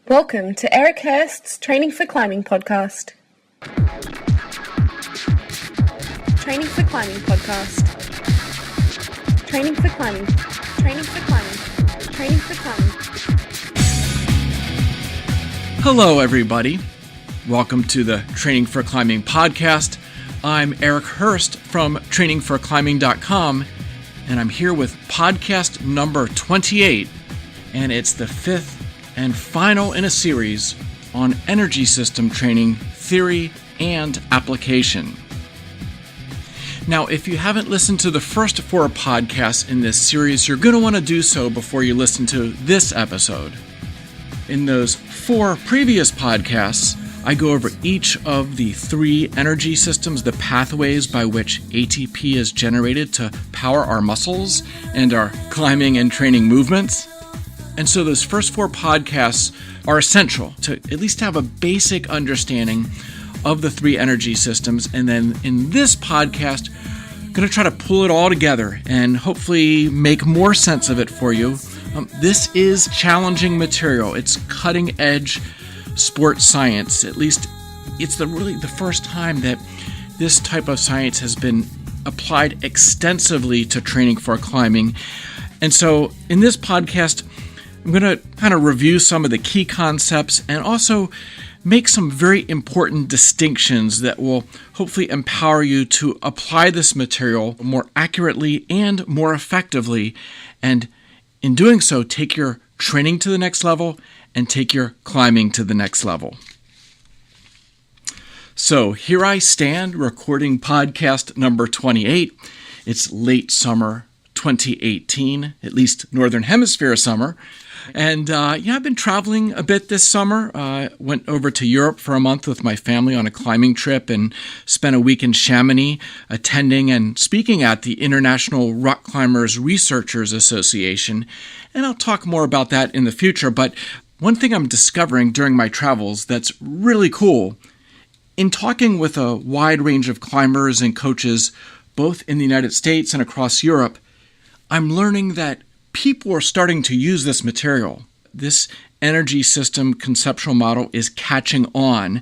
Welcome to Eric Hurst's Training for Climbing podcast. Training for Climbing podcast. Training for climbing. Training for climbing. Training for climbing. Hello, everybody. Welcome to the Training for Climbing podcast. I'm Eric Hurst from trainingforclimbing.com, and I'm here with podcast number 28, and it's the fifth and final in a series on energy system training, theory, and application. Now, if you haven't listened to the first four podcasts in this series, you're going to want to do so before you listen to this episode. In those four previous podcasts, I go over each of the three energy systems, the pathways by which ATP is generated to power our muscles and our climbing and training movements. And so those first four podcasts are essential to at least have a basic understanding of the three energy systems. And then in this podcast, I'm going to try to pull it all together and hopefully make more sense of it for you. This is challenging material. It's cutting edge sports science. At least it's really the first time that this type of science has been applied extensively to training for climbing. And so in this podcast, I'm going to kind of review some of the key concepts and also make some very important distinctions that will hopefully empower you to apply this material more accurately and more effectively. And in doing so, take your training to the next level and take your climbing to the next level. So here I stand recording podcast number 28. It's late summer 2018, at least Northern Hemisphere summer. And I've been traveling a bit this summer. Went over to Europe for a month with my family on a climbing trip and spent a week in Chamonix attending and speaking at the International Rock Climbers Researchers Association. And I'll talk more about that in the future. But one thing I'm discovering during my travels that's really cool, in talking with a wide range of climbers and coaches, both in the United States and across Europe, I'm learning that people are starting to use this material. This energy system conceptual model is catching on,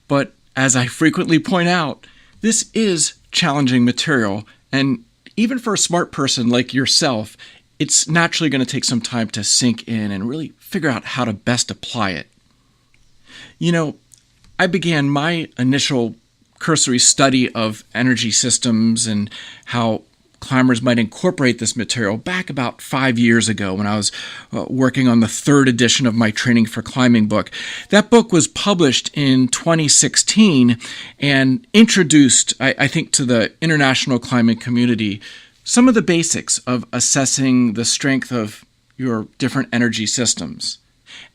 but as I frequently point out, this is challenging material, and even for a smart person like yourself, it's naturally going to take some time to sink in and really figure out how to best apply it. You know, I began my initial cursory study of energy systems and how climbers might incorporate this material back about 5 years ago when I was working on the third edition of my Training for Climbing book. That book was published in 2016 and introduced, I think, to the international climbing community some of the basics of assessing the strength of your different energy systems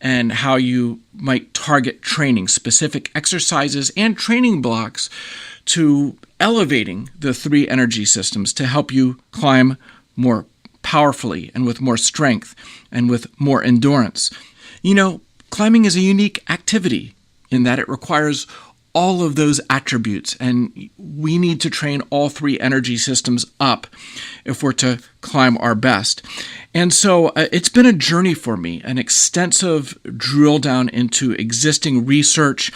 and how you might target training, specific exercises and training blocks to elevating the three energy systems to help you climb more powerfully and with more strength and with more endurance. You know, climbing is a unique activity in that it requires all of those attributes, and we need to train all three energy systems up if we're to climb our best. And so it's been a journey for me, an extensive drill down into existing research.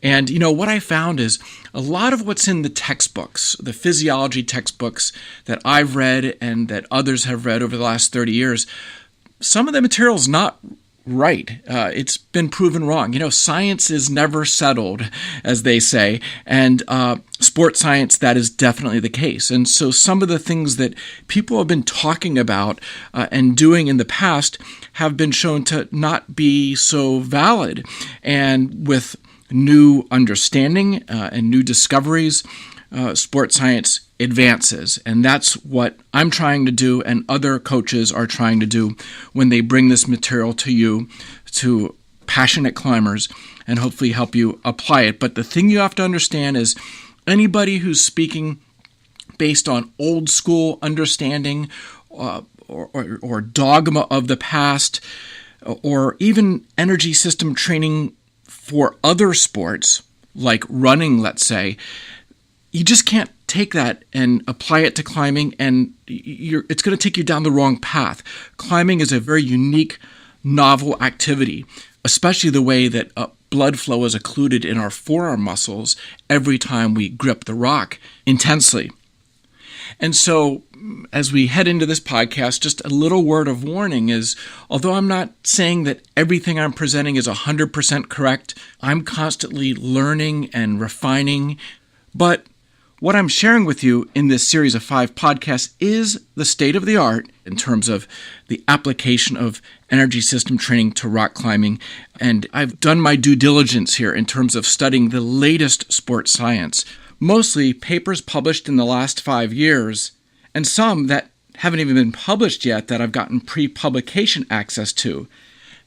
And, you know, what I found is a lot of what's in the textbooks, the physiology textbooks that I've read and that others have read over the last 30 years, some of the material's not right. It's been proven wrong. You know, science is never settled, as they say, and sports science, that is definitely the case. And so some of the things that people have been talking about and doing in the past have been shown to not be so valid. And with new understanding and new discoveries, sports science advances. And that's what I'm trying to do and other coaches are trying to do when they bring this material to you, to passionate climbers, and hopefully help you apply it. But the thing you have to understand is anybody who's speaking based on old school understanding or dogma of the past, or even energy system training for other sports, like running, let's say, you just can't take that and apply it to climbing, and it's going to take you down the wrong path. Climbing is a very unique, novel activity. especially the way that blood flow is occluded in our forearm muscles every time we grip the rock intensely. And so as we head into this podcast, just a little word of warning is, although I'm not saying that everything I'm presenting is 100% correct, I'm constantly learning and refining. But what I'm sharing with you in this series of 5 podcasts is the state of the art in terms of the application of energy system training to rock climbing. And I've done my due diligence here in terms of studying the latest sports science, mostly papers published in the last 5 years, and some that haven't even been published yet that I've gotten pre-publication access to.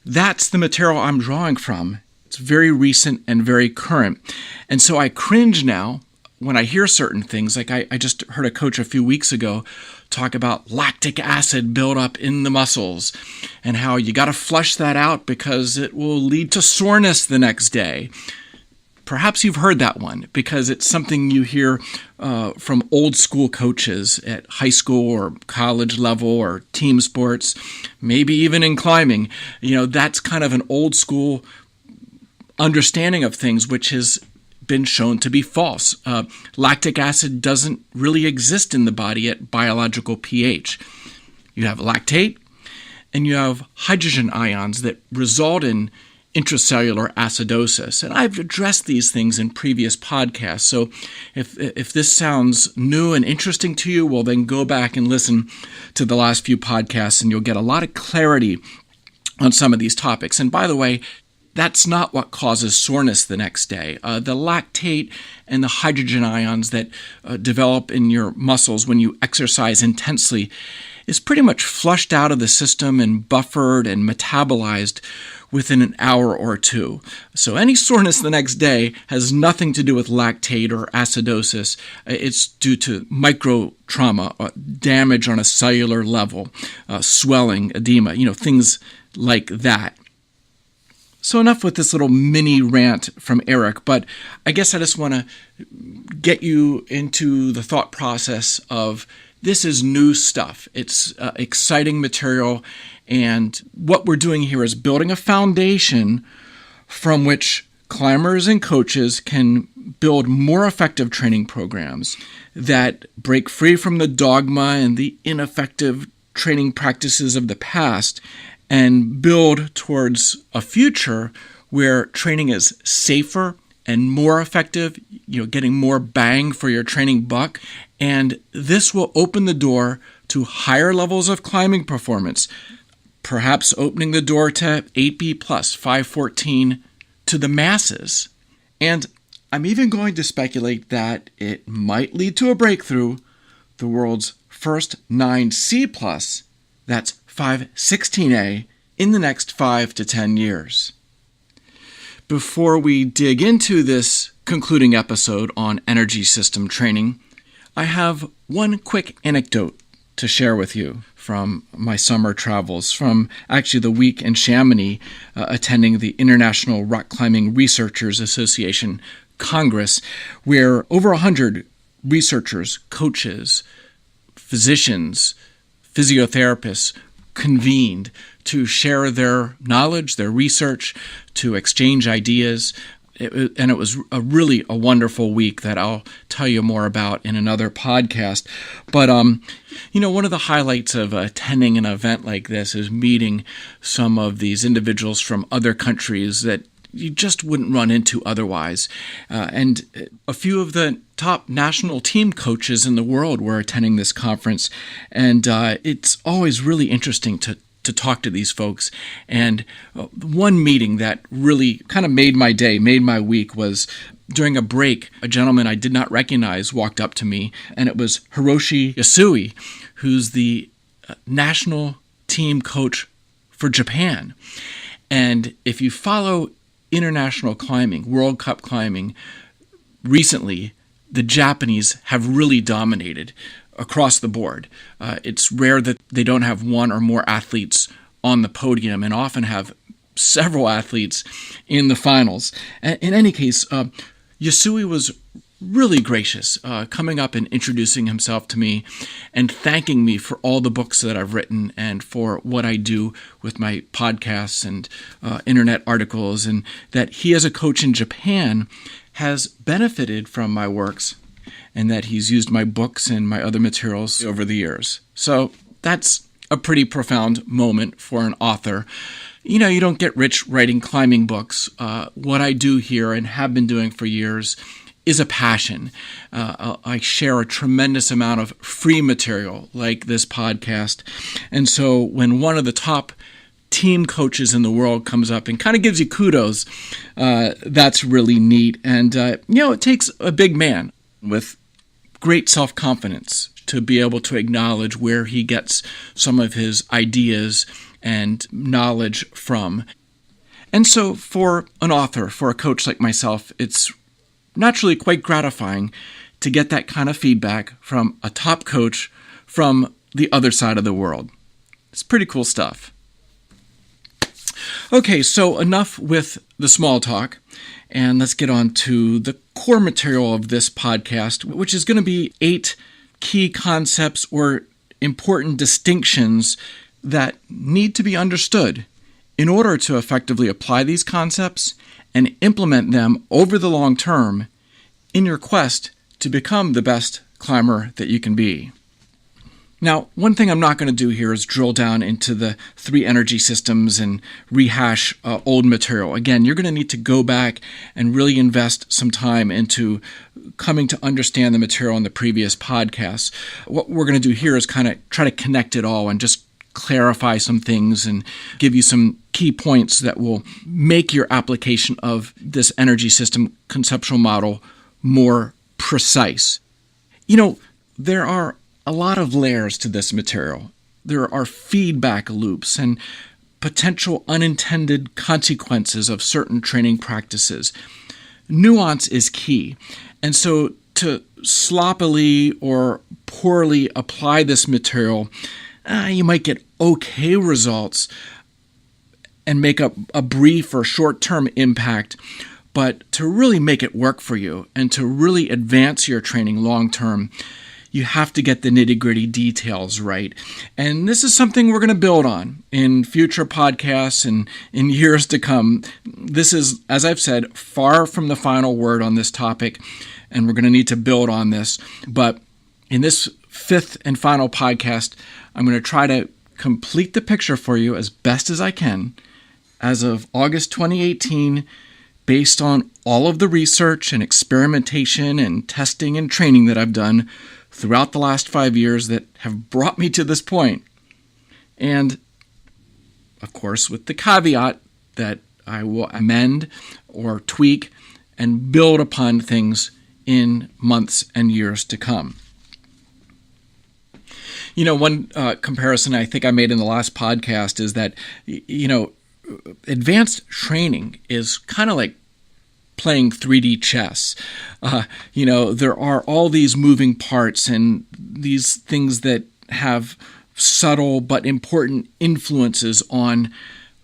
That's the material I'm drawing from. It's very recent and very current. And so I cringe now when I hear certain things. Like I just heard a coach a few weeks ago talk about lactic acid buildup in the muscles and how you got to flush that out because it will lead to soreness the next day. Perhaps you've heard that one because it's something you hear from old school coaches at high school or college level or team sports, maybe even in climbing. That's kind of an old school understanding of things, which has been shown to be false. Lactic acid doesn't really exist in the body at biological pH. You have lactate and you have hydrogen ions that result in intracellular acidosis. And I've addressed these things in previous podcasts. So if this sounds new and interesting to you, well, then go back and listen to the last few podcasts and you'll get a lot of clarity on some of these topics. And by the way, that's not what causes soreness the next day. The lactate and the hydrogen ions that develop in your muscles when you exercise intensely is pretty much flushed out of the system and buffered and metabolized within an hour or two. So any soreness the next day has nothing to do with lactate or acidosis. It's due to micro trauma, damage on a cellular level, swelling, edema, things like that. So enough with this little mini rant from Eric, but I guess I just want to get you into the thought process of this is new stuff. It's exciting material, and what we're doing here is building a foundation from which climbers and coaches can build more effective training programs that break free from the dogma and the ineffective training practices of the past and build towards a future where training is safer and more effective, getting more bang for your training buck. And this will open the door to higher levels of climbing performance, perhaps opening the door to 8B+, 514 to the masses. And I'm even going to speculate that it might lead to a breakthrough, the world's first 9C+, that's 516A, in the next 5 to 10 years. Before we dig into this concluding episode on energy system training, I have one quick anecdote to share with you from my summer travels, from actually the week in Chamonix, attending the International Rock Climbing Researchers Association Congress, where over 100 researchers, coaches, physicians, physiotherapists convened to share their knowledge, their research, to exchange ideas. And it was really a wonderful week that I'll tell you more about in another podcast. But, one of the highlights of attending an event like this is meeting some of these individuals from other countries that you just wouldn't run into otherwise. And a few of the top national team coaches in the world were attending this conference. And it's always really interesting to talk to these folks. And one meeting that really kind of made my day, made my week, was during a break. A gentleman I did not recognize walked up to me, and it was Hiroshi Yasui, who's the national team coach for Japan. And if you follow international climbing, World Cup climbing, recently, the Japanese have really dominated across the board. It's rare that they don't have one or more athletes on the podium and often have several athletes in the finals. In any case, Yasui was really gracious, coming up and introducing himself to me and thanking me for all the books that I've written and for what I do with my podcasts and internet articles, and that he as a coach in Japan has benefited from my works and that he's used my books and my other materials over the years. So that's a pretty profound moment for an author. You know, you don't get rich writing climbing books. What I do here and have been doing for years is a passion. I share a tremendous amount of free material like this podcast. And so when one of the top team coaches in the world comes up and kind of gives you kudos, that's really neat. And, it takes a big man with great self-confidence to be able to acknowledge where he gets some of his ideas and knowledge from. And so for an author, for a coach like myself, it's naturally quite gratifying to get that kind of feedback from a top coach from the other side of the world. It's pretty cool stuff. Okay, so enough with the small talk, and let's get on to the core material of this podcast, which is going to be 8 key concepts or important distinctions that need to be understood in order to effectively apply these concepts and implement them over the long term in your quest to become the best climber that you can be. Now, one thing I'm not going to do here is drill down into the 3 energy systems and rehash old material. Again, you're going to need to go back and really invest some time into coming to understand the material in the previous podcasts. What we're going to do here is kind of try to connect it all and just clarify some things and give you some key points that will make your application of this energy system conceptual model more precise. You know, there are a lot of layers to this material. There are feedback loops and potential unintended consequences of certain training practices. Nuance is key. And so to sloppily or poorly apply this material, you might get okay results and make a brief or short-term impact, but to really make it work for you and to really advance your training long-term, you have to get the nitty-gritty details right. And this is something we're going to build on in future podcasts and in years to come. This is, as I've said, far from the final word on this topic, and we're going to need to build on this. But in this 5th and final podcast, I'm going to try to complete the picture for you as best as I can as of August 2018, based on all of the research and experimentation and testing and training that I've done throughout the last 5 years that have brought me to this point. And, of course, with the caveat that I will amend or tweak and build upon things in months and years to come. You know, one comparison I think I made in the last podcast is that, advanced training is kind of like playing 3D chess. There are all these moving parts and these things that have subtle but important influences on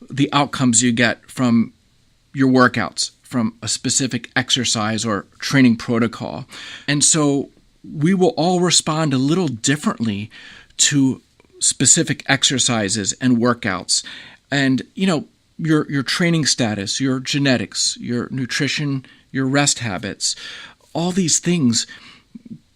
the outcomes you get from your workouts, from a specific exercise or training protocol. And so we will all respond a little differently to specific exercises and workouts. And, your training status, your genetics, your nutrition, your rest habits, all these things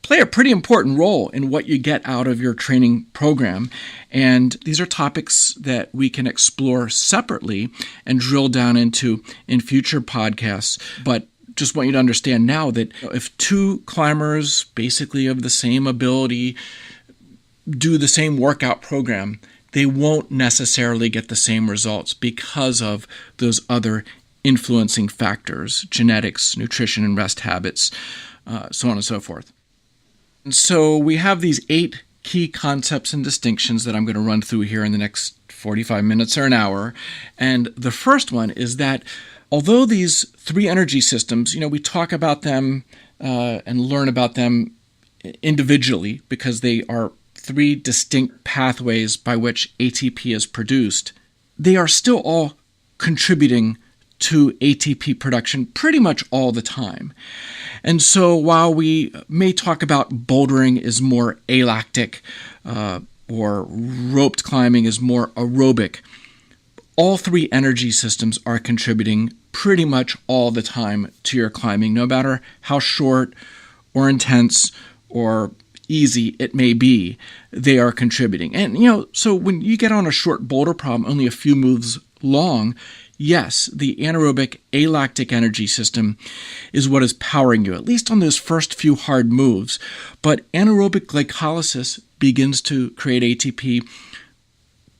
play a pretty important role in what you get out of your training program. And these are topics that we can explore separately and drill down into in future podcasts. But just want you to understand now that if 2 climbers basically of the same ability do the same workout program, they won't necessarily get the same results because of those other influencing factors, genetics, nutrition and rest habits, so on and so forth. And so we have these 8 key concepts and distinctions that I'm going to run through here in the next 45 minutes or an hour. And the first one is that although these 3 energy systems, we talk about them and learn about them individually because they are 3 distinct pathways by which ATP is produced, they are still all contributing to ATP production pretty much all the time. And so while we may talk about bouldering is more alactic or roped climbing is more aerobic, all three energy systems are contributing pretty much all the time to your climbing, no matter how short or intense or easy it may be, they are contributing. And, so when you get on a short boulder problem, only a few moves long, yes, the anaerobic alactic energy system is what is powering you, at least on those first few hard moves. But anaerobic glycolysis begins to create ATP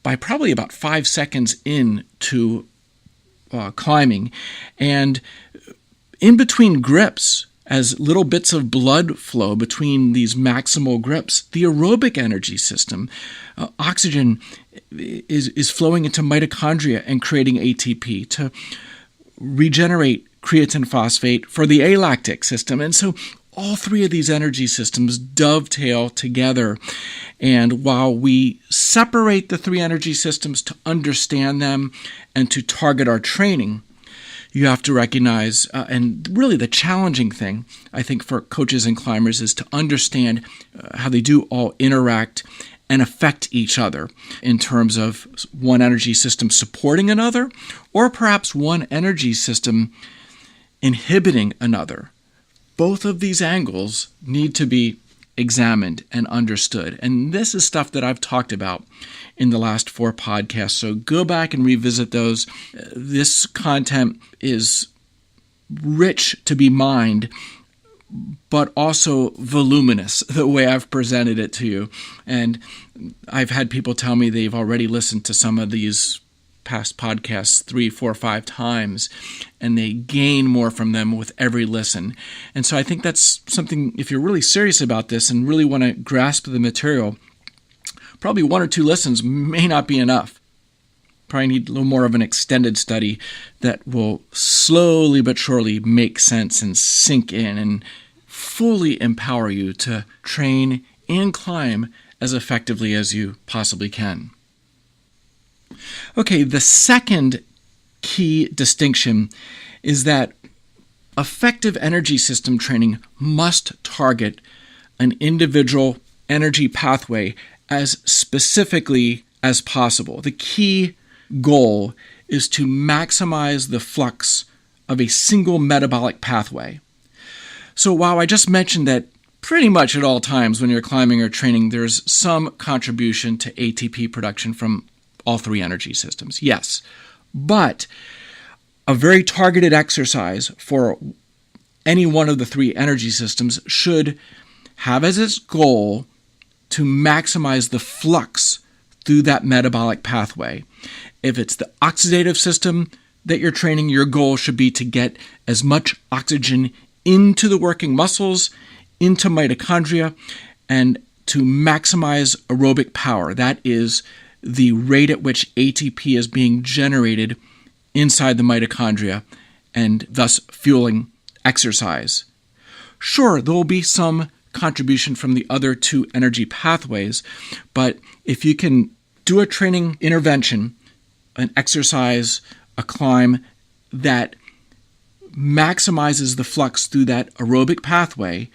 by probably about 5 seconds into climbing. And in between grips, as little bits of blood flow between these maximal grips, the aerobic energy system, oxygen is flowing into mitochondria and creating ATP to regenerate creatine phosphate for the alactic system. And so all three of these energy systems dovetail together. And while we separate the three energy systems to understand them and to target our training, you have to recognize, and really the challenging thing, I think, for coaches and climbers is to understand how they do all interact and affect each other in terms of one energy system supporting another, or perhaps one energy system inhibiting another. Both of these angles need to be examined and understood. And this is stuff that I've talked about in the last 4 podcasts. So go back and revisit those. This content is rich to be mined, but also voluminous, the way I've presented it to you. And I've had people tell me they've already listened to some of these past podcasts 3, 4, 5 times, and they gain more from them with every listen. And so I think that's something, if you're really serious about this and really want to grasp the material, probably 1 or 2 listens may not be enough. Probably need a little more of an extended study that will slowly but surely make sense and sink in and fully empower you to train and climb as effectively as you possibly can. Okay, the second key distinction is that effective energy system training must target an individual energy pathway as specifically as possible. The key goal is to maximize the flux of a single metabolic pathway. So while I just mentioned that pretty much at all times when you're climbing or training, there's some contribution to ATP production from all three energy systems, yes. But a very targeted exercise for any one of the three energy systems should have as its goal to maximize the flux through that metabolic pathway. If it's the oxidative system that you're training, your goal should be to get as much oxygen into the working muscles, into mitochondria, and to maximize aerobic power. That is the rate at which ATP is being generated inside the mitochondria and thus fueling exercise. Sure, there will be some contribution from the other 2 energy pathways, but if you can do a training intervention, an exercise, a climb that maximizes the flux through that aerobic pathway,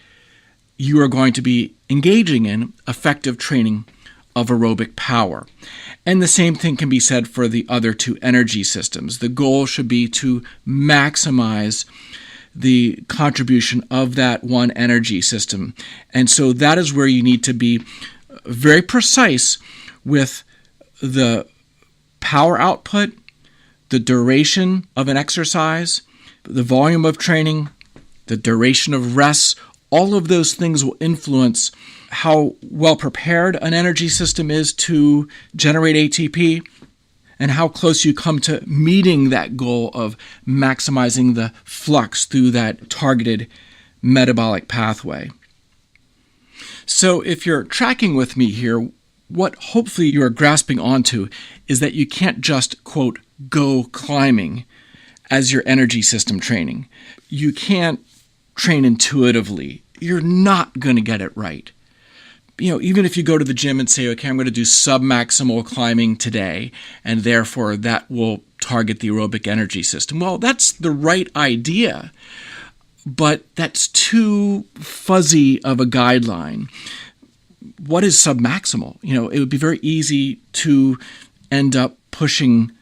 you are going to be engaging in effective training of aerobic power. And the same thing can be said for the other 2 energy systems. The goal should be to maximize the contribution of that one energy system. And so that is where you need to be very precise with the power output, the duration of an exercise, the volume of training, the duration of rest. All of those things will influence how well prepared an energy system is to generate ATP and how close you come to meeting that goal of maximizing the flux through that targeted metabolic pathway. So if you're tracking with me here, what hopefully you are grasping onto is that you can't just, quote, go climbing as your energy system training. You can't train intuitively. You're not going to get it right. even if you go to the gym and say, okay, I'm going to do submaximal climbing today, and therefore that will target the aerobic energy system. Well, that's the right idea, but that's too fuzzy of a guideline. What is submaximal? It would be very easy to end up pushing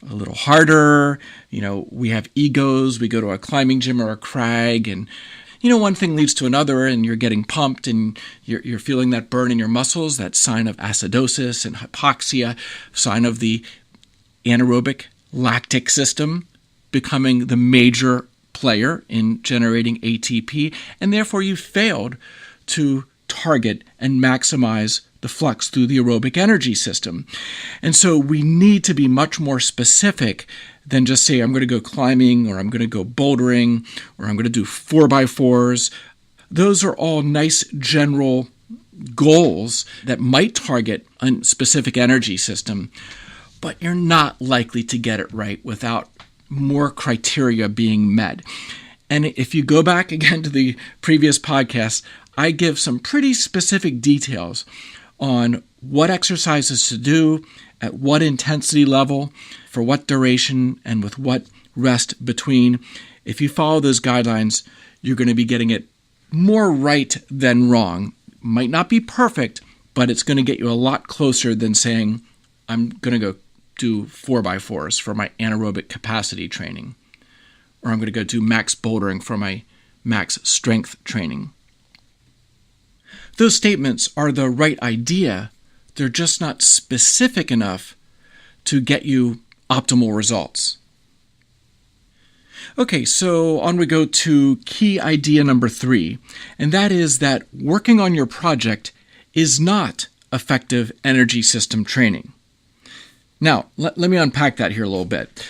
a little harder. We have egos. We go to a climbing gym or a crag, and one thing leads to another, and you're getting pumped, and you're feeling that burn in your muscles, that sign of acidosis and hypoxia, sign of the anaerobic lactic system becoming the major player in generating ATP, and therefore you failed to target and maximize the flux through the aerobic energy system. And so we need to be much more specific than just say, I'm going to go climbing, or I'm going to go bouldering, or I'm going to do 4x4s. Those are all nice general goals that might target a specific energy system, but you're not likely to get it right without more criteria being met. And if you go back again to the previous podcast, I give some pretty specific details on what exercises to do, at what intensity level, for what duration, and with what rest between. If you follow those guidelines, you're going to be getting it more right than wrong. Might not be perfect, but it's going to get you a lot closer than saying, I'm going to go do 4x4s for my anaerobic capacity training, or I'm going to go do max bouldering for my max strength training. Those statements are the right idea. They're just not specific enough to get you optimal results. Okay, so on we go to key idea number 3, and that is that working on your project is not effective energy system training. Now, let me unpack that here a little bit.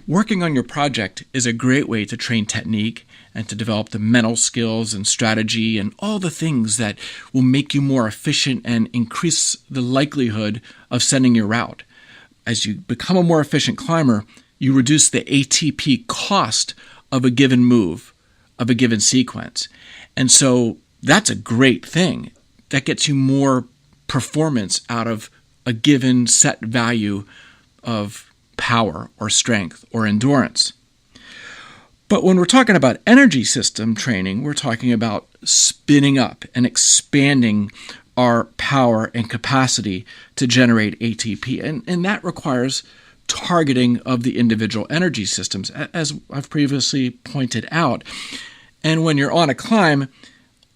Working on your project is a great way to train technique and to develop the mental skills and strategy and all the things that will make you more efficient and increase the likelihood of sending your route. As you become a more efficient climber, you reduce the ATP cost of a given move, of a given sequence. And so that's a great thing. That gets you more performance out of a given set value of power or strength or endurance. But when we're talking about energy system training, we're talking about spinning up and expanding our power and capacity to generate ATP. And that requires targeting of the individual energy systems, as I've previously pointed out. And when you're on a climb,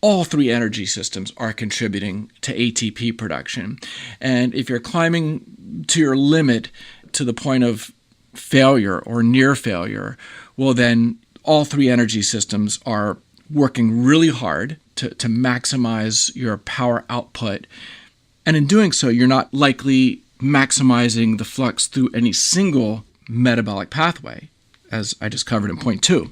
all 3 energy systems are contributing to ATP production. And if you're climbing to your limit to the point of failure or near failure, well then all 3 energy systems are working really hard to maximize your power output. And in doing so, you're not likely maximizing the flux through any single metabolic pathway, as I just covered in point 2.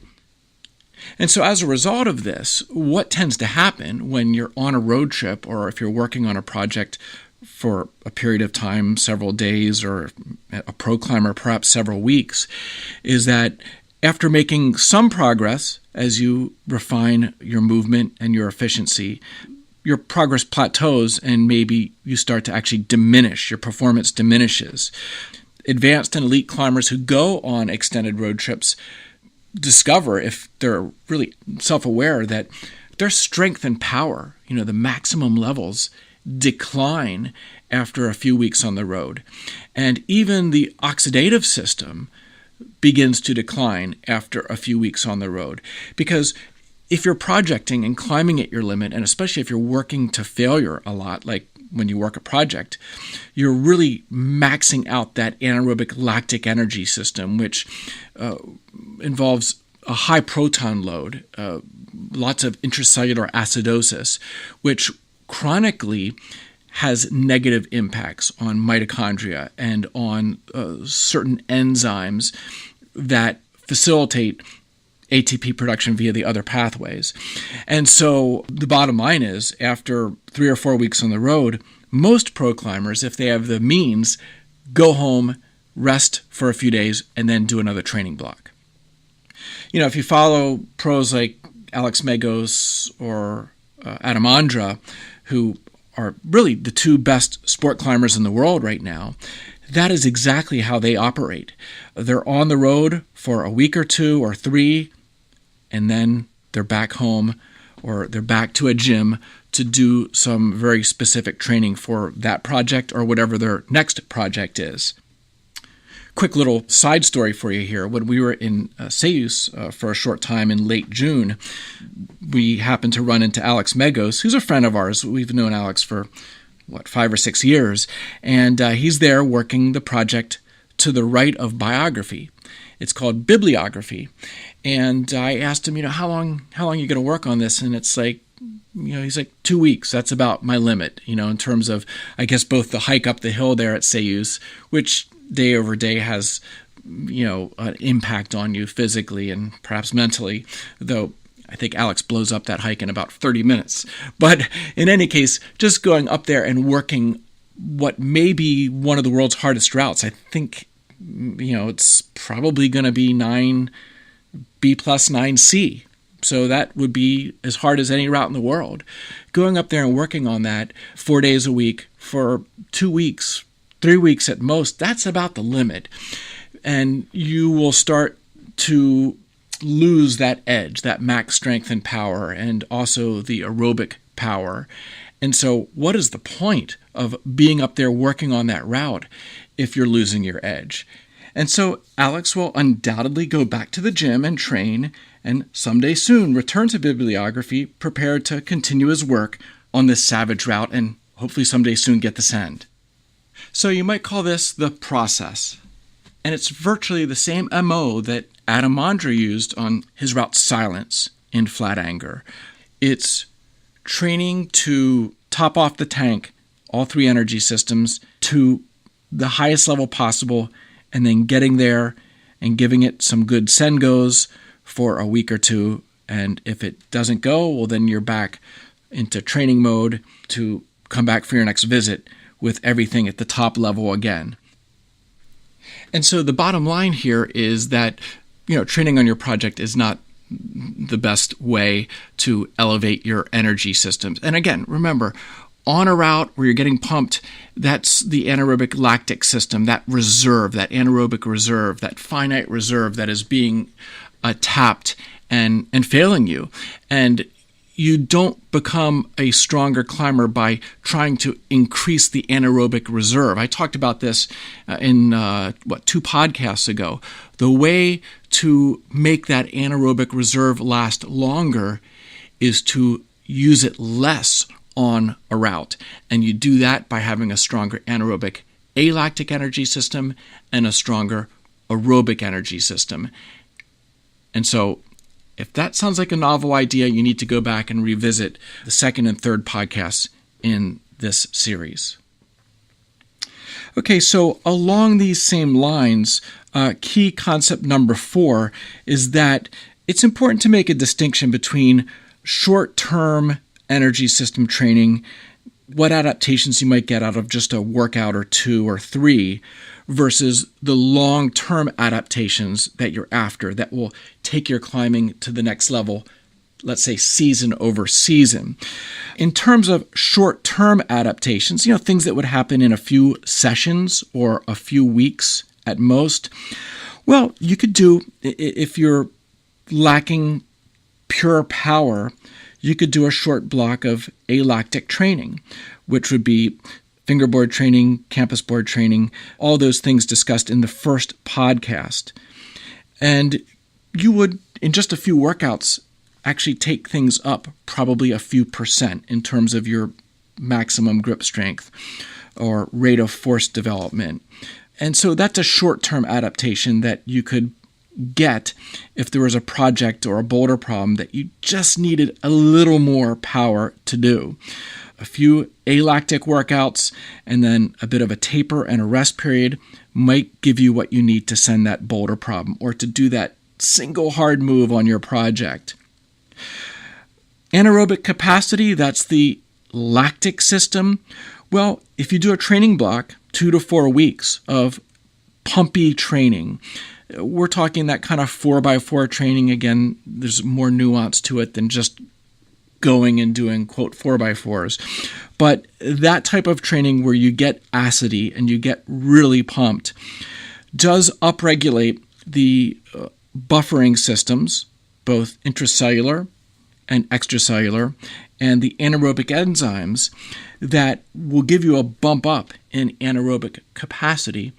And so as a result of this, what tends to happen when you're on a road trip, or if you're working on a project for a period of time, several days, or a pro climber, perhaps several weeks, is that after making some progress as you refine your movement and your efficiency, your progress plateaus and maybe you start to actually diminish, your performance diminishes. Advanced and elite climbers who go on extended road trips discover, if they're really self-aware, that their strength and power, the maximum levels, decline after a few weeks on the road. And even the oxidative system begins to decline after a few weeks on the road. Because if you're projecting and climbing at your limit, and especially if you're working to failure a lot, like when you work a project, you're really maxing out that anaerobic lactic energy system, which involves a high proton load, lots of intracellular acidosis, which chronically has negative impacts on mitochondria and on certain enzymes that facilitate ATP production via the other pathways. And so the bottom line is, after 3 or 4 weeks on the road, most pro climbers, if they have the means, go home, rest for a few days, and then do another training block. If you follow pros like Alex Megos or Adam Ondra, who are really the two best sport climbers in the world right now, that is exactly how they operate. They're on the road for a week or 2 or 3, and then they're back home or they're back to a gym to do some very specific training for that project or whatever their next project is. Quick little side story for you here. When we were in Seus for a short time in late June, we happened to run into Alex Megos, who's a friend of ours. We've known Alex for, 5 or 6 years, and he's there working the project to the right of biography. It's called bibliography, and I asked him, how long are you going to work on this? And it's like, he's like 2 weeks. That's about my limit, in terms of, I guess, both the hike up the hill there at Seus, which day over day has, an impact on you physically and perhaps mentally, though I think Alex blows up that hike in about 30 minutes. But in any case, just going up there and working what may be one of the world's hardest routes. I think, it's probably going to be 9B plus 9C. So that would be as hard as any route in the world. Going up there and working on that 4 days a week for 2 weeks, 3 weeks at most, that's about the limit. And you will start to lose that edge, that max strength and power, and also the aerobic power. And so what is the point of being up there working on that route if you're losing your edge? And so Alex will undoubtedly go back to the gym and train, and someday soon return to bibliography, prepared to continue his work on this savage route and hopefully someday soon get the send. So you might call this the process. And it's virtually the same MO that Adam Mondra used on his route Silence in Flat Anger. It's training to top off the tank, all 3 energy systems, to the highest level possible, and then getting there and giving it some good send goes for a week or 2. And if it doesn't go, well, then you're back into training mode to come back for your next visit with everything at the top level again. And so the bottom line here is that, training on your project is not the best way to elevate your energy systems. And again, remember, on a route where you're getting pumped, that's the anaerobic lactic system, that reserve, that anaerobic reserve, that finite reserve that is being tapped and failing you. And you don't become a stronger climber by trying to increase the anaerobic reserve. I talked about this in 2 podcasts ago. The way to make that anaerobic reserve last longer is to use it less on a route. And you do that by having a stronger anaerobic alactic energy system and a stronger aerobic energy system. And so if that sounds like a novel idea, you need to go back and revisit the 2nd and 3rd podcasts in this series. Okay, so along these same lines, key concept number 4 is that it's important to make a distinction between short-term energy system training, what adaptations you might get out of just a workout or 2 or 3, versus the long-term adaptations that you're after that will take your climbing to the next level, let's say season over season. In terms of short-term adaptations, things that would happen in a few sessions or a few weeks at most, well, you could do, if you're lacking pure power, you could do a short block of alactic training, which would be fingerboard training, campus board training, all those things discussed in the first podcast. And you would, in just a few workouts, actually take things up probably a few % in terms of your maximum grip strength or rate of force development. And so that's a short-term adaptation that you could get if there was a project or a boulder problem that you just needed a little more power to do. A few alactic workouts and then a bit of a taper and a rest period might give you what you need to send that boulder problem or to do that single hard move on your project. Anaerobic capacity, that's the lactic system. Well, if you do a training block, 2 to 4 weeks of pumpy training, we're talking that kind of 4x4 training. Again, there's more nuance to it than just going and doing, quote, 4x4s. But that type of training where you get acidy and you get really pumped does upregulate the buffering systems, both intracellular and extracellular, and the anaerobic enzymes that will give you a bump up in anaerobic capacity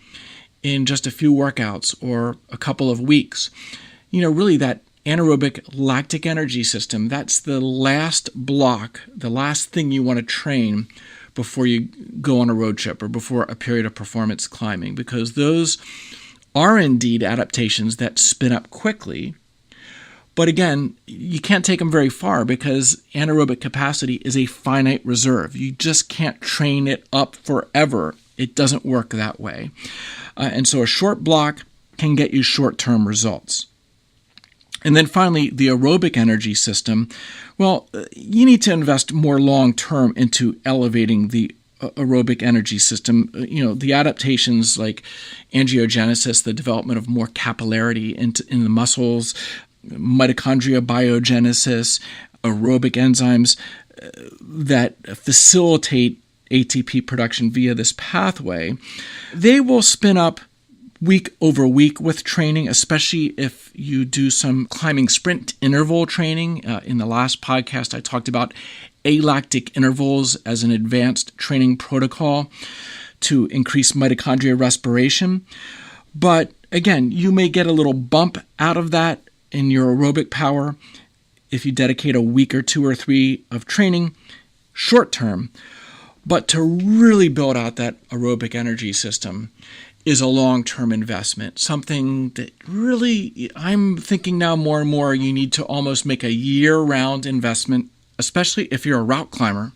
in just a few workouts or a couple of weeks. Really that anaerobic lactic energy system, that's the last block, the last thing you want to train before you go on a road trip or before a period of performance climbing, because those are indeed adaptations that spin up quickly. But again, you can't take them very far because anaerobic capacity is a finite reserve. You just can't train it up forever. It doesn't work that way. And so a short block can get you short-term results. And then finally, the aerobic energy system. Well, you need to invest more long-term into elevating the aerobic energy system. The adaptations like angiogenesis, the development of more capillarity in the muscles, mitochondria biogenesis, aerobic enzymes that facilitate ATP production via this pathway, they will spin up week over week with training, especially if you do some climbing sprint interval training. In the last podcast, I talked about alactic intervals as an advanced training protocol to increase mitochondria respiration. But again, you may get a little bump out of that in your aerobic power if you dedicate a week or 2 or 3 of training short term. But to really build out that aerobic energy system is a long-term investment, something that really, I'm thinking now more and more, you need to almost make a year-round investment, especially if you're a route climber,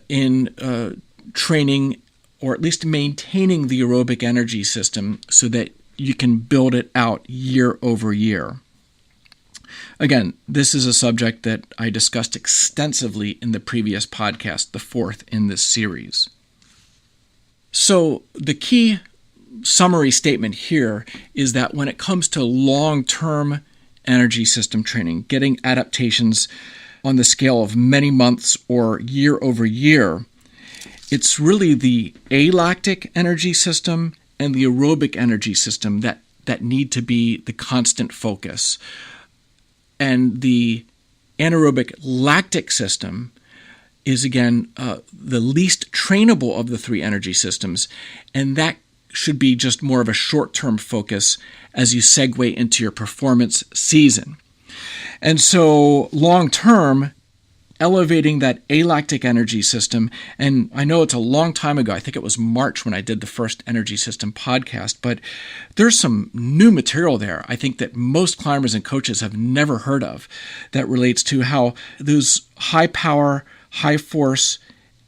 in training or at least maintaining the aerobic energy system so that you can build it out year over year. Again, this is a subject that I discussed extensively in the previous podcast, the 4th in this series. So the key summary statement here is that when it comes to long-term energy system training, getting adaptations on the scale of many months or year over year, it's really the alactic energy system and the aerobic energy system that need to be the constant focus. And the anaerobic lactic system is, again, the least trainable of the 3 energy systems, and that should be just more of a short-term focus as you segue into your performance season. And so long-term, elevating that alactic energy system, and I know it's a long time ago, I think it was March when I did the first energy system podcast, but there's some new material there I think that most climbers and coaches have never heard of that relates to how those high-power, high-force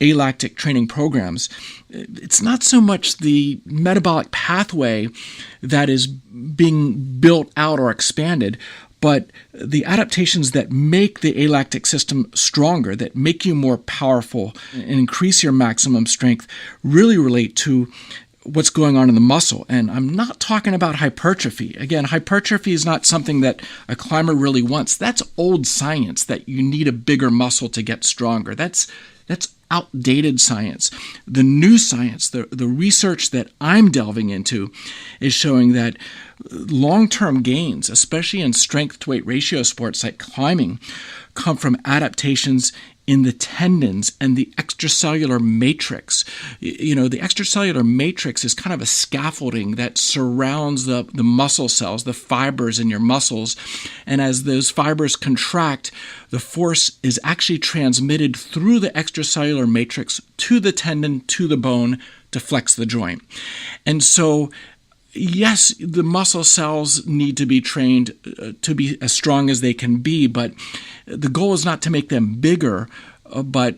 alactic training programs, it's not so much the metabolic pathway that is being built out or expanded, but the adaptations that make the alactic system stronger, that make you more powerful and increase your maximum strength, really relate to what's going on in the muscle. And I'm not talking about hypertrophy. Again, hypertrophy is not something that a climber really wants. That's old science, that you need a bigger muscle to get stronger. That's outdated science. The new science, the research that I'm delving into, is showing that long-term gains, especially in strength-to-weight ratio sports like climbing, come from adaptations in the tendons and the extracellular matrix. The extracellular matrix is kind of a scaffolding that surrounds the muscle cells, the fibers in your muscles. And as those fibers contract, the force is actually transmitted through the extracellular matrix to the tendon, to the bone, to flex the joint. And so, yes, the muscle cells need to be trained to be as strong as they can be, but the goal is not to make them bigger, but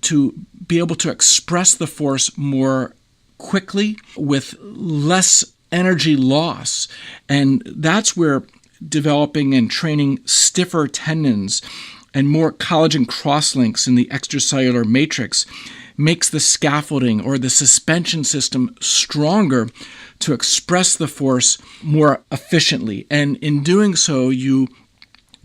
to be able to express the force more quickly with less energy loss. And that's where developing and training stiffer tendons and more collagen crosslinks in the extracellular matrix makes the scaffolding or the suspension system stronger to express the force more efficiently. And in doing so, you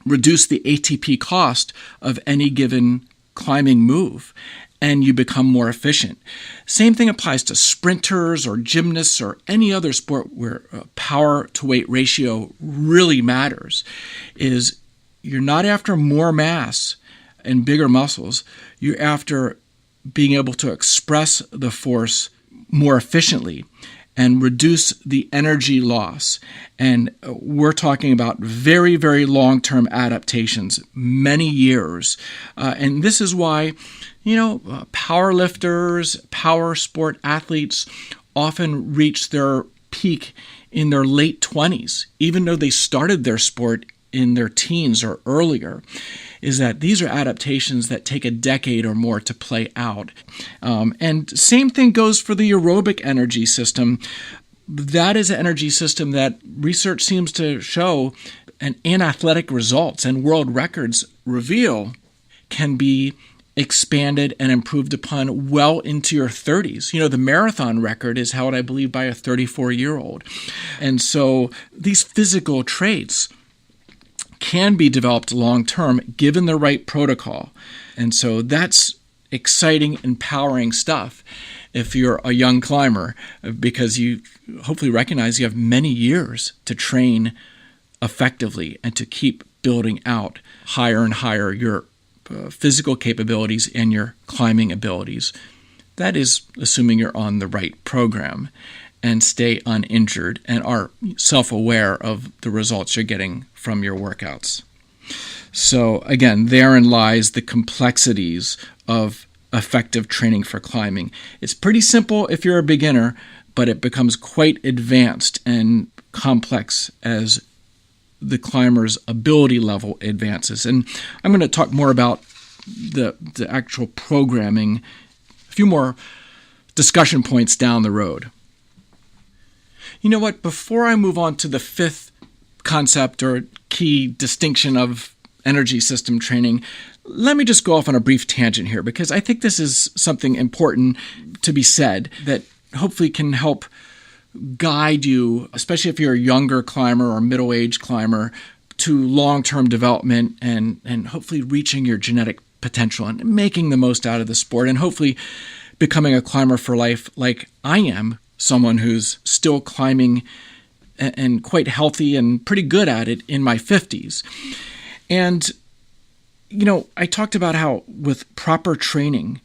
reduce the ATP cost of any given climbing move, and you become more efficient. Same thing applies to sprinters or gymnasts or any other sport where power to weight ratio really matters. Is you're not after more mass and bigger muscles, you're after being able to express the force more efficiently and reduce the energy loss. And we're talking about very, very long-term adaptations, many years. And this is why, power lifters, power sport athletes often reach their peak in their late 20s, even though they started their sport in their teens or earlier, is that these are adaptations that take a decade or more to play out. And same thing goes for the aerobic energy system. That is an energy system that research seems to show and athletic results and world records reveal can be expanded and improved upon well into your 30s. The marathon record is held, I believe, by a 34-year-old. And so these physical traits can be developed long-term given the right protocol. And so that's exciting, empowering stuff if you're a young climber, because you hopefully recognize you have many years to train effectively and to keep building out higher and higher your physical capabilities and your climbing abilities. That is assuming you're on the right program and stay uninjured and are self-aware of the results you're getting from your workouts. So again, therein lies the complexities of effective training for climbing. It's pretty simple if you're a beginner, but it becomes quite advanced and complex as the climber's ability level advances. And I'm going to talk more about the actual programming, a few more discussion points down the road. You know what? Before I move on to the fifth concept or key distinction of energy system training, let me just go off on a brief tangent here, because I think this is something important to be said that hopefully can help guide you, especially if you're a younger climber or middle-aged climber, to long-term development and hopefully reaching your genetic potential and making the most out of the sport and hopefully becoming a climber for life like I am, someone who's still climbing and quite healthy and pretty good at it in my 50s. And, I talked about how with proper training,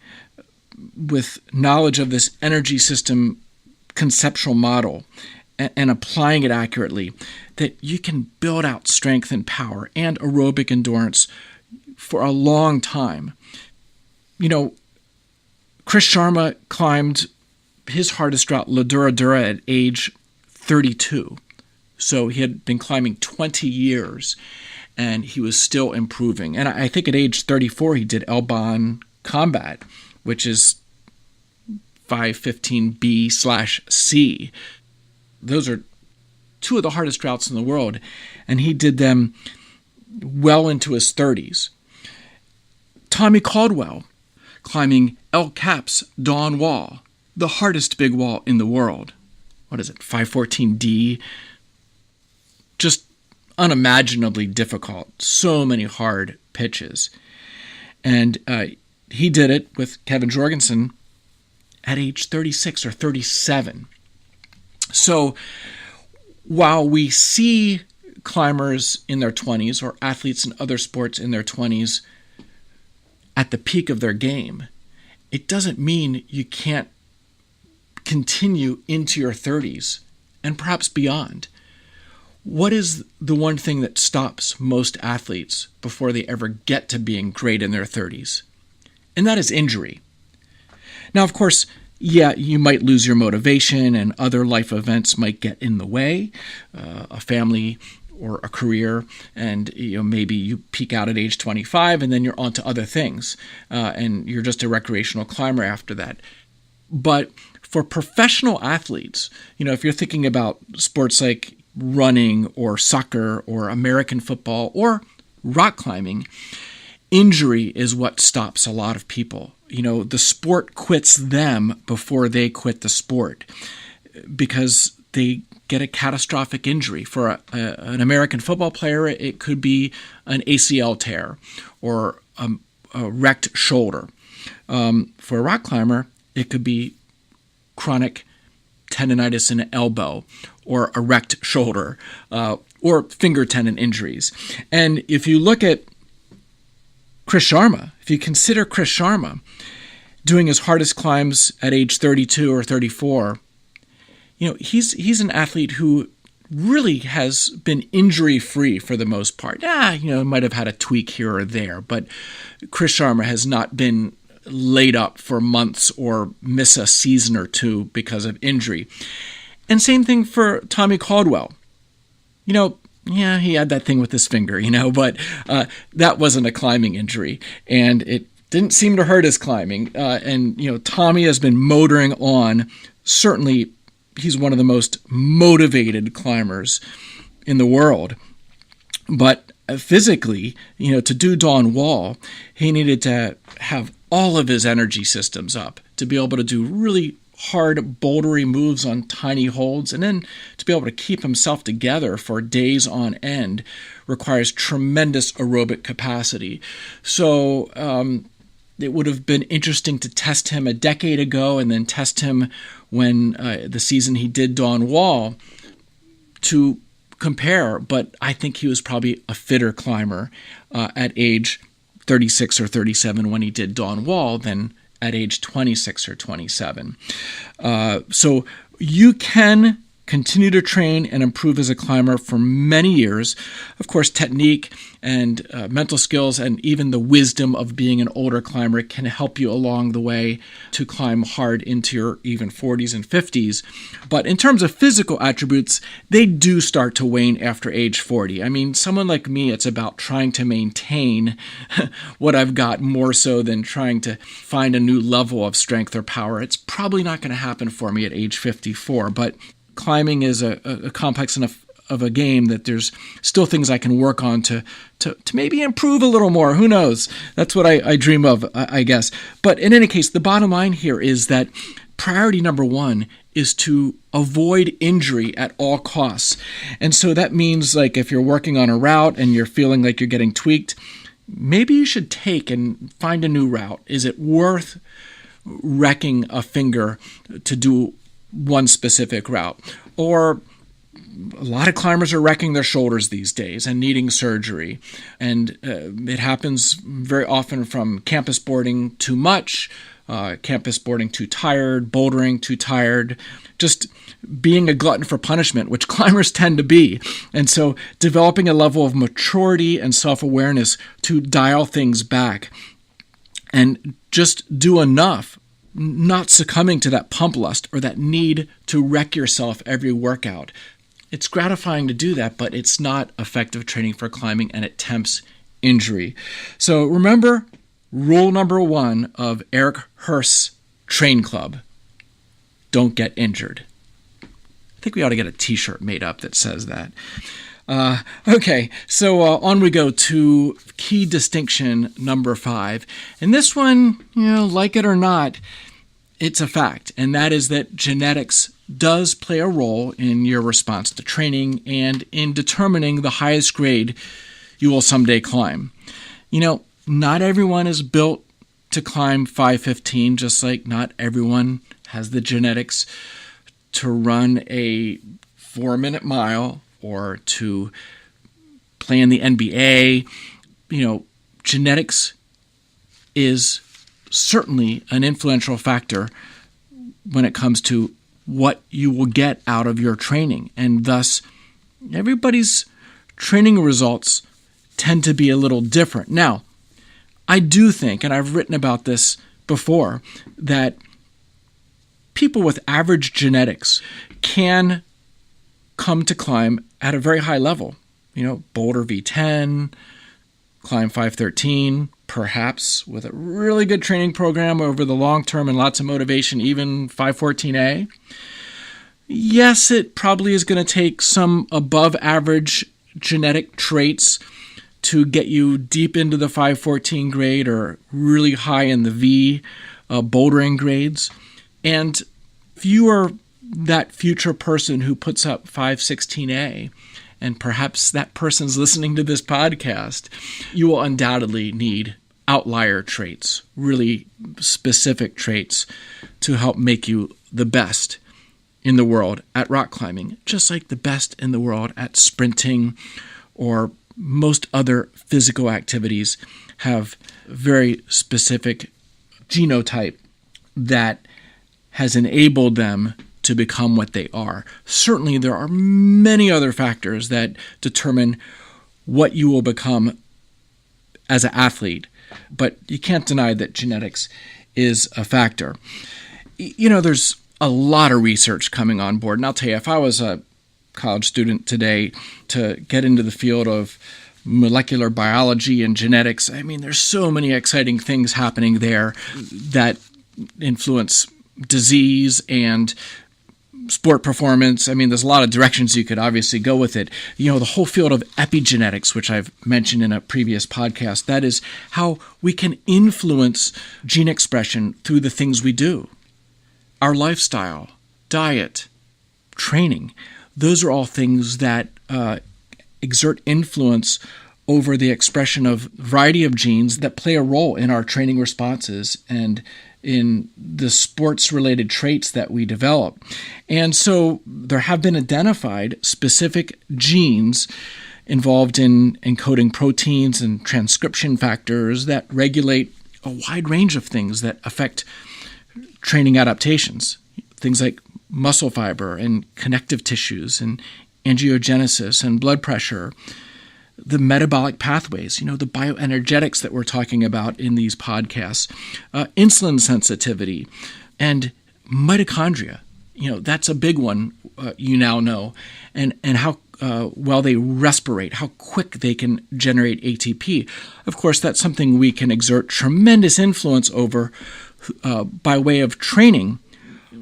with knowledge of this energy system conceptual model and applying it accurately, that you can build out strength and power and aerobic endurance for a long time. Chris Sharma climbed his hardest route, Ladura Dura, at age 32. So he had been climbing 20 years and he was still improving. And I think at age 34, he did Elban Combat, which is 515B/C. Those are two of the hardest routes in the world. And he did them well into his 30s. Tommy Caldwell climbing El Cap's Dawn Wall, the hardest big wall in the world. What is it, 514D? Just unimaginably difficult. So many hard pitches. And he did it with Kevin Jorgensen at age 36 or 37. So while we see climbers in their 20s or athletes in other sports in their 20s at the peak of their game, it doesn't mean you can't continue into your 30s and perhaps beyond. What is the one thing that stops most athletes before they ever get to being great in their 30s? And that is injury. Now, of course, you might lose your motivation and other life events might get in the way, a family or a career, and maybe you peak out at age 25 and then you're on to other things, and you're just a recreational climber after that. But for professional athletes, if you're thinking about sports like running or soccer or American football or rock climbing, injury is what stops a lot of people. The sport quits them before they quit the sport because they get a catastrophic injury. For an American football player, it could be an ACL tear or a wrecked shoulder. For a rock climber, it could be chronic tendonitis in an elbow or a wrecked shoulder or finger tendon injuries. And if you look at Chris Sharma, if you consider Chris Sharma doing his hardest climbs at age 32 or 34, he's an athlete who really has been injury-free for the most part. Might have had a tweak here or there, but Chris Sharma has not been laid up for months or miss a season or two because of injury. And same thing for Tommy Caldwell. He had that thing with his finger, but that wasn't a climbing injury, and it didn't seem to hurt his climbing. Tommy has been motoring on. Certainly, he's one of the most motivated climbers in the world. But physically, to do Dawn Wall, he needed to have all of his energy systems up to be able to do really hard bouldery moves on tiny holds, and then to be able to keep himself together for days on end requires tremendous aerobic capacity. So it would have been interesting to test him a decade ago and then test him when the season he did Dawn Wall to compare, but I think he was probably a fitter climber at age 36 or 37 when he did Dawn Wall than at age 26 or 27. So you can continue to train and improve as a climber for many years. Of course, technique and mental skills and even the wisdom of being an older climber can help you along the way to climb hard into your even 40s and 50s. But in terms of physical attributes, they do start to wane after age 40. I mean, someone like me, it's about trying to maintain what I've got more so than trying to find a new level of strength or power. It's probably not going to happen for me at age 54, but climbing is a complex enough of a game that there's still things I can work on to maybe improve a little more. Who knows? That's what I dream of, I guess. But in any case, the bottom line here is that priority number one is to avoid injury at all costs. And so that means, like, if you're working on a route and you're feeling like you're getting tweaked, maybe you should take and find a new route. Is it worth wrecking a finger to do one specific route? Or a lot of climbers are wrecking their shoulders these days and needing surgery. And it happens very often from campus boarding too much, campus boarding too tired, bouldering too tired, just being a glutton for punishment, which climbers tend to be. And so developing a level of maturity and self-awareness to dial things back and just do enough, not succumbing to that pump lust or that need to wreck yourself every workout. It's gratifying to do that, but it's not effective training for climbing, and it tempts injury. So remember rule number one of Eric Hurst's Train Club: don't get injured. I think we ought to get a t-shirt made up that says that. Okay, so on we go to key distinction number 5. And this one, like it or not, it's a fact, and that is that genetics does play a role in your response to training and in determining the highest grade you will someday climb. Not everyone is built to climb 515, just like not everyone has the genetics to run a 4-minute mile or to play in the NBA. Genetics is certainly an influential factor when it comes to what you will get out of your training. And thus, everybody's training results tend to be a little different. Now, I do think, and I've written about this before, that people with average genetics can come to climb at a very high level. Boulder V10, climb 513, perhaps with a really good training program over the long term and lots of motivation, even 514A. Yes, it probably is going to take some above average genetic traits to get you deep into the 514 grade or really high in the V bouldering grades. And if you are that future person who puts up 516A, and perhaps that person's listening to this podcast, you will undoubtedly need outlier traits, really specific traits to help make you the best in the world at rock climbing, just like the best in the world at sprinting or most other physical activities have very specific genotype that has enabled them to become what they are. Certainly, there are many other factors that determine what you will become as an athlete, but you can't deny that genetics is a factor. There's a lot of research coming on board, and I'll tell you, if I was a college student today to get into the field of molecular biology and genetics, there's so many exciting things happening there that influence disease and sport performance. There's a lot of directions you could obviously go with it. The whole field of epigenetics, which I've mentioned in a previous podcast, that is how we can influence gene expression through the things we do. Our lifestyle, diet, training, those are all things that exert influence over the expression of a variety of genes that play a role in our training responses and in the sports-related traits that we develop. And so there have been identified specific genes involved in encoding proteins and transcription factors that regulate a wide range of things that affect training adaptations, things like muscle fiber and connective tissues and angiogenesis and blood pressure, the metabolic pathways, the bioenergetics that we're talking about in these podcasts, insulin sensitivity, and mitochondria. That's a big one, you now know, and how well they respirate, how quick they can generate ATP. Of course, that's something we can exert tremendous influence over by way of training,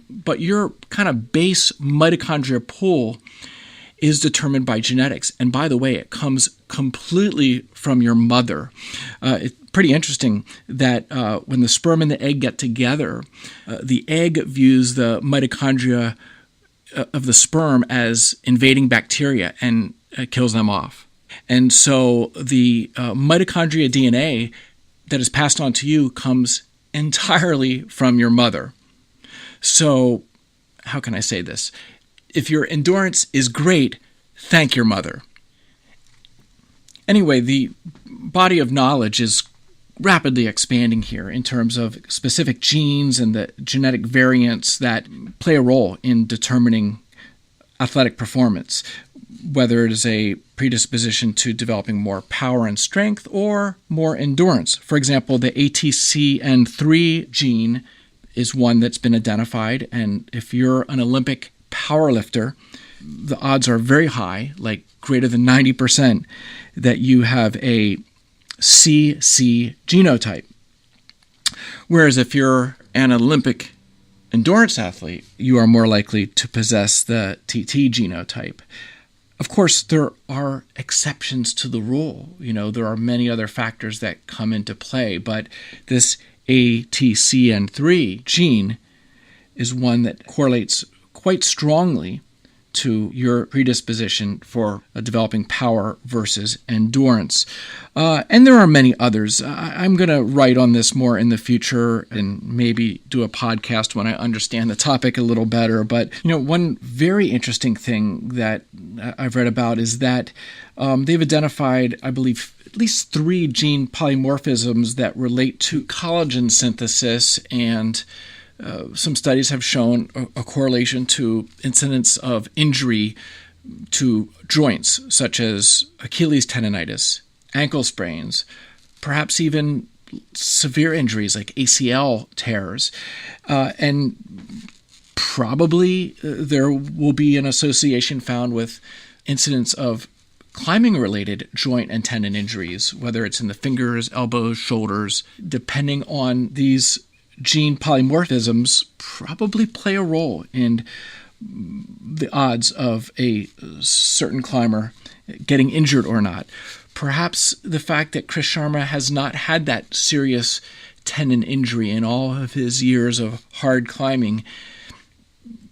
but your kind of base mitochondria pool is determined by genetics. And by the way, it comes completely from your mother. It's pretty interesting that when the sperm and the egg get together, the egg views the mitochondria of the sperm as invading bacteria and kills them off. And so the mitochondria DNA that is passed on to you comes entirely from your mother. So how can I say this? If your endurance is great, thank your mother. Anyway, the body of knowledge is rapidly expanding here in terms of specific genes and the genetic variants that play a role in determining athletic performance, whether it is a predisposition to developing more power and strength or more endurance. For example, the ATCN3 gene is one that's been identified, and if you're an Olympic powerlifter, the odds are very high, like greater than 90%, that you have a CC genotype. Whereas if you're an Olympic endurance athlete, you are more likely to possess the TT genotype. Of course, there are exceptions to the rule. There are many other factors that come into play, but this ATCN3 gene is one that correlates quite strongly to your predisposition for developing power versus endurance. And there are many others. I'm going to write on this more in the future and maybe do a podcast when I understand the topic a little better. But, one very interesting thing that I've read about is that they've identified, I believe, at least 3 gene polymorphisms that relate to collagen synthesis, and some studies have shown a correlation to incidence of injury to joints, such as Achilles tendonitis, ankle sprains, perhaps even severe injuries like ACL tears. And probably there will be an association found with incidence of climbing-related joint and tendon injuries, whether it's in the fingers, elbows, shoulders. Depending on these gene polymorphisms, probably play a role in the odds of a certain climber getting injured or not. Perhaps the fact that Chris Sharma has not had that serious tendon injury in all of his years of hard climbing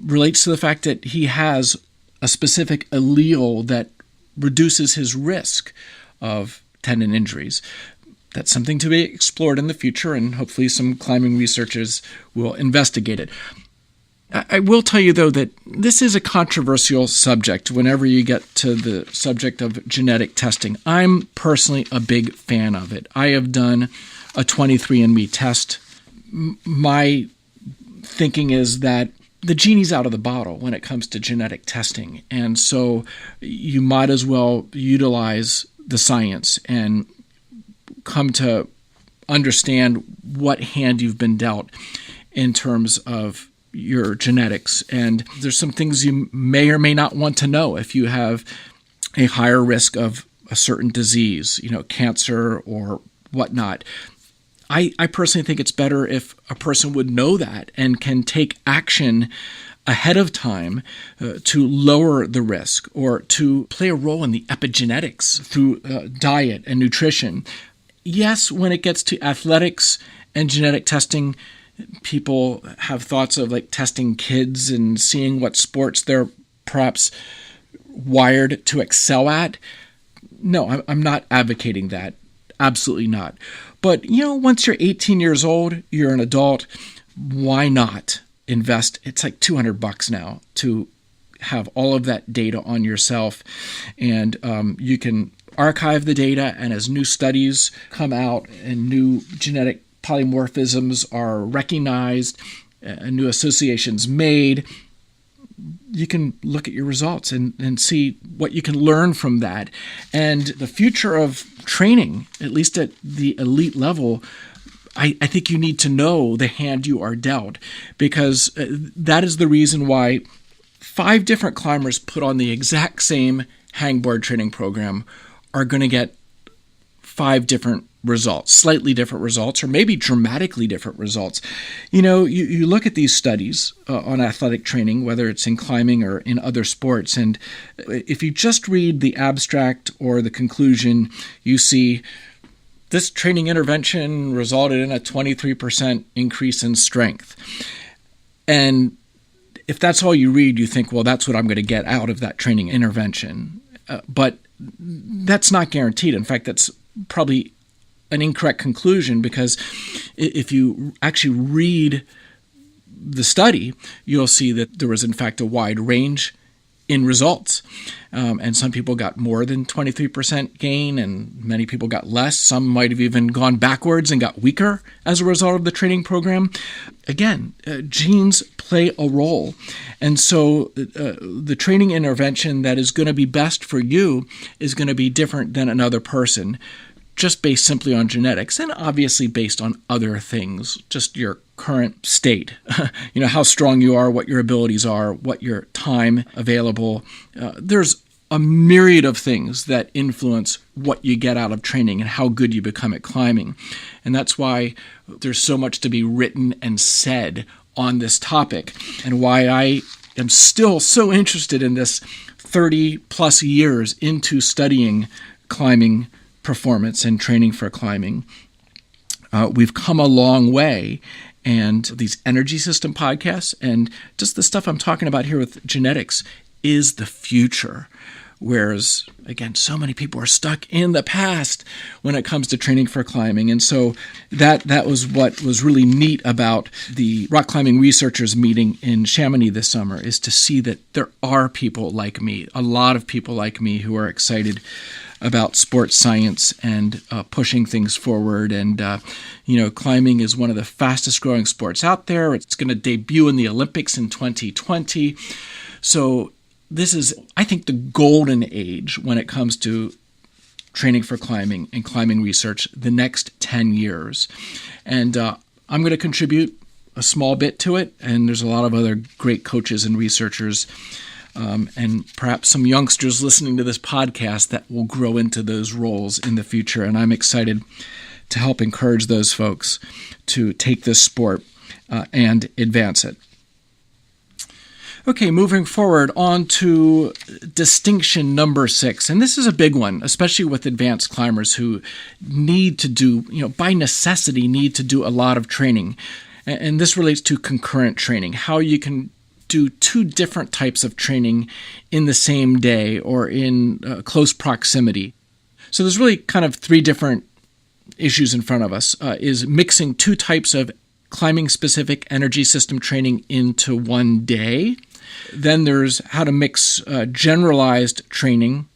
relates to the fact that he has a specific allele that reduces his risk of tendon injuries. That's something to be explored in the future, and hopefully some climbing researchers will investigate it. I will tell you, though, that this is a controversial subject whenever you get to the subject of genetic testing. I'm personally a big fan of it. I have done a 23andMe test. My thinking is that the genie's out of the bottle when it comes to genetic testing, and so you might as well utilize the science and come to understand what hand you've been dealt in terms of your genetics. And there's some things you may or may not want to know if you have a higher risk of a certain disease, cancer or whatnot. I personally think it's better if a person would know that and can take action ahead of time to lower the risk or to play a role in the epigenetics through diet and nutrition. Yes, when it gets to athletics and genetic testing, people have thoughts of like testing kids and seeing what sports they're perhaps wired to excel at. No, I'm not advocating that. Absolutely not. But, once you're 18 years old, you're an adult, why not invest? It's like $200 now to have all of that data on yourself, and you can archive the data, and as new studies come out and new genetic polymorphisms are recognized and new associations made, you can look at your results and see what you can learn from that. And the future of training, at least at the elite level, I think you need to know the hand you are dealt, because that is the reason why 5 different climbers put on the exact same hangboard training program are going to get 5 different results, slightly different results, or maybe dramatically different results. You look at these studies on athletic training, whether it's in climbing or in other sports, and if you just read the abstract or the conclusion, you see this training intervention resulted in a 23% increase in strength. And if that's all you read, you think, well, that's what I'm going to get out of that training intervention. But that's not guaranteed. In fact, that's probably an incorrect conclusion, because if you actually read the study, you'll see that there was in fact a wide range in results. And some people got more than 23% gain, and many people got less. Some might have even gone backwards and got weaker as a result of the training program. Again, genes play a role. And so the training intervention that is going to be best for you is going to be different than another person, just based simply on genetics, and obviously based on other things, just your current state, how strong you are, what your abilities are, what your time available. There's a myriad of things that influence what you get out of training and how good you become at climbing. And that's why there's so much to be written and said on this topic, and why I am still so interested in this 30 plus years into studying climbing performance and training for climbing. We've come a long way, and these energy system podcasts and just the stuff I'm talking about here with genetics is the future. Whereas, again, so many people are stuck in the past when it comes to training for climbing. And so that was what was really neat about the rock climbing researchers meeting in Chamonix this summer, is to see that there are people like me, a lot of people like me, who are excited about sports science and pushing things forward. And, climbing is one of the fastest growing sports out there. It's going to debut in the Olympics in 2020. So this is, I think, the golden age when it comes to training for climbing and climbing research the next 10 years. And I'm going to contribute a small bit to it. And there's a lot of other great coaches and researchers and perhaps some youngsters listening to this podcast that will grow into those roles in the future. And I'm excited to help encourage those folks to take this sport and advance it. Okay, moving forward on to distinction number 6. And this is a big one, especially with advanced climbers who need to do, by necessity, need to do a lot of training. And this relates to concurrent training, how you can do two different types of training in the same day or in close proximity. So there's really kind of three different issues in front of us, is mixing two types of climbing-specific energy system training into one day. Then there's how to mix generalized training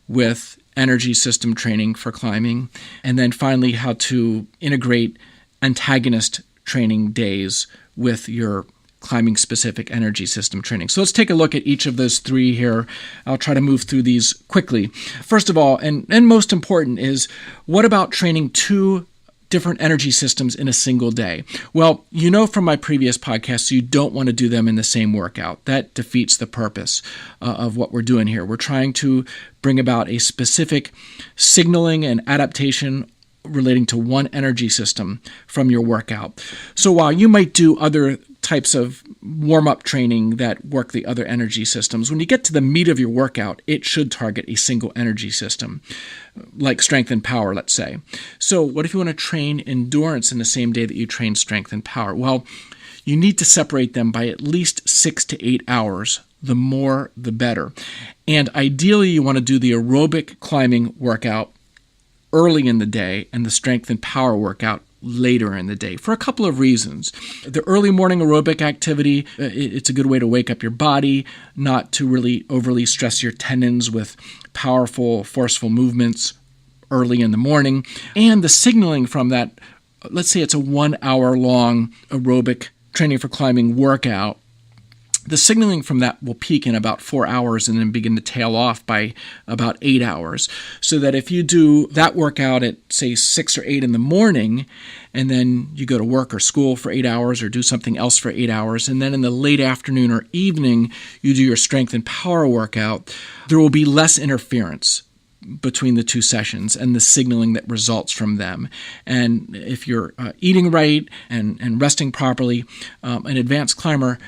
with energy system training for climbing. And then finally, how to integrate antagonist training days with your climbing-specific energy system training. So let's take a look at each of those three here. I'll try to move through these quickly. First of all, and most important, is what about training two different energy systems in a single day? Well, you know from my previous podcasts, you don't want to do them in the same workout. That defeats the purpose of what we're doing here. We're trying to bring about a specific signaling and adaptation relating to one energy system from your workout. So while you might do other types of warm-up training that work the other energy systems, when you get to the meat of your workout, it should target a single energy system, like strength and power, let's say. So what if you want to train endurance in the same day that you train strength and power? Well, you need to separate them by at least 6 to 8 hours. The more, the better. And ideally, you want to do the aerobic climbing workout early in the day and the strength and power workout later in the day for a couple of reasons. The early morning aerobic activity, it's a good way to wake up your body, not to really overly stress your tendons with powerful, forceful movements early in the morning. And the signaling from that, let's say it's a 1 hour long aerobic training for climbing workout, the signaling from that will peak in about 4 hours and then begin to tail off by about 8 hours. So that if you do that workout at, say, 6 or 8 in the morning, and then you go to work or school for 8 hours or do something else for 8 hours, and then in the late afternoon or evening, you do your strength and power workout, there will be less interference between the two sessions and the signaling that results from them. And if you're eating right and resting properly, an advanced climber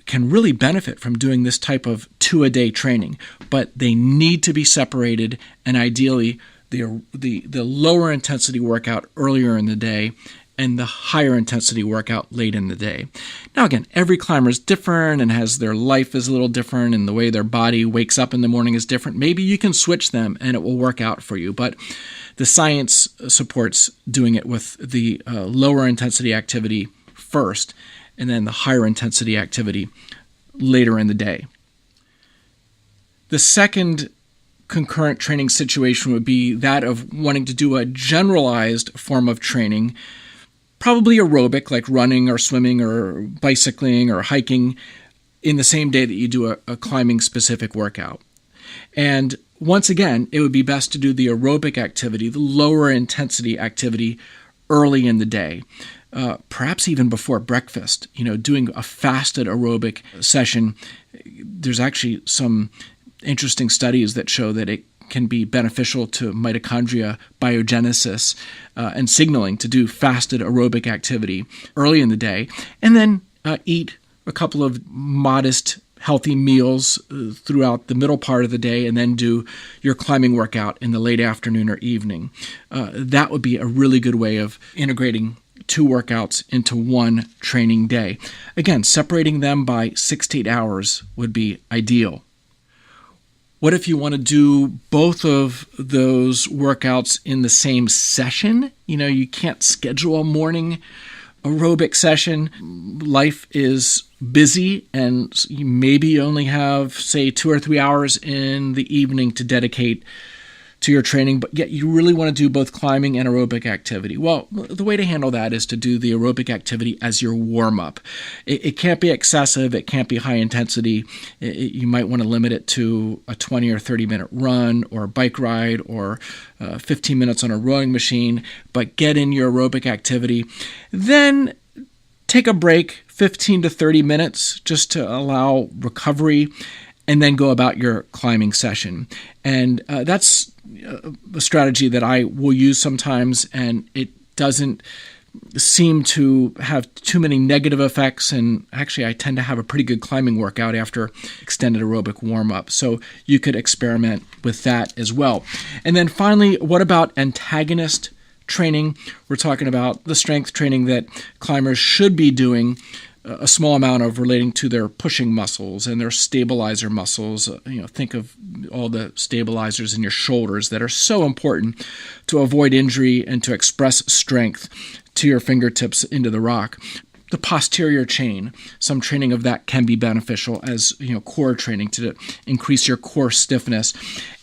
can really benefit from doing this type of 2-a-day training, but they need to be separated, and ideally the lower intensity workout earlier in the day and the higher intensity workout late in the day. Now again, every climber is different and has their life is a little different, and the way their body wakes up in the morning is different. Maybe you can switch them and it will work out for you, but the science supports doing it with the lower intensity activity first, and then the higher intensity activity later in the day. The second concurrent training situation would be that of wanting to do a generalized form of training, probably aerobic, like running or swimming or bicycling or hiking, in the same day that you do a climbing specific workout. And once again, it would be best to do the aerobic activity, the lower intensity activity, early in the day. Perhaps even before breakfast, doing a fasted aerobic session. There's actually some interesting studies that show that it can be beneficial to mitochondria biogenesis and signaling to do fasted aerobic activity early in the day, and then eat a couple of modest, healthy meals throughout the middle part of the day, and then do your climbing workout in the late afternoon or evening. That would be a really good way of integrating two workouts into one training day. Again, separating them by 6 to 8 hours would be ideal. What if you want to do both of those workouts in the same session? You can't schedule a morning aerobic session. Life is busy, and you maybe only have, say, 2 or 3 hours in the evening to dedicate to your training, but yet you really want to do both climbing and aerobic activity. Well, the way to handle that is to do the aerobic activity as your warm-up. It can't be excessive. It can't be high intensity. You might want to limit it to a 20 or 30-minute run or a bike ride or 15 minutes on a rowing machine, but get in your aerobic activity. Then take a break, 15 to 30 minutes, just to allow recovery, and then go about your climbing session. And that's a strategy that I will use sometimes, and it doesn't seem to have too many negative effects. And actually, I tend to have a pretty good climbing workout after extended aerobic warm-up. So you could experiment with that as well. And then finally, what about antagonist training? We're talking about the strength training that climbers should be doing a small amount of relating to their pushing muscles and their stabilizer muscles. Think of all the stabilizers in your shoulders that are so important to avoid injury and to express strength to your fingertips into the rock. The posterior chain, some training of that can be beneficial as core training to increase your core stiffness.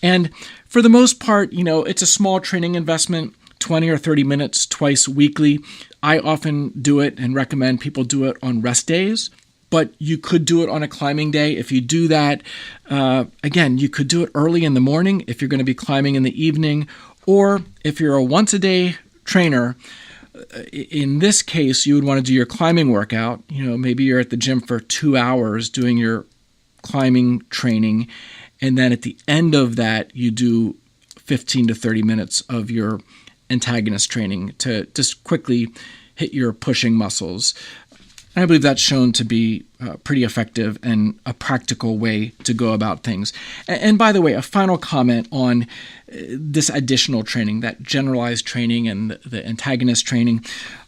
And for the most part, it's a small training investment, 20 or 30 minutes twice weekly. I often do it and recommend people do it on rest days, but you could do it on a climbing day. If you do that, again, you could do it early in the morning if you're going to be climbing in the evening, or if you're a once-a-day trainer. In this case, you would want to do your climbing workout. Maybe you're at the gym for 2 hours doing your climbing training, and then at the end of that, you do 15 to 30 minutes of your antagonist training to just quickly hit your pushing muscles. And I believe that's shown to be pretty effective and a practical way to go about things. And by the way, a final comment on this additional training, that generalized training and the antagonist training.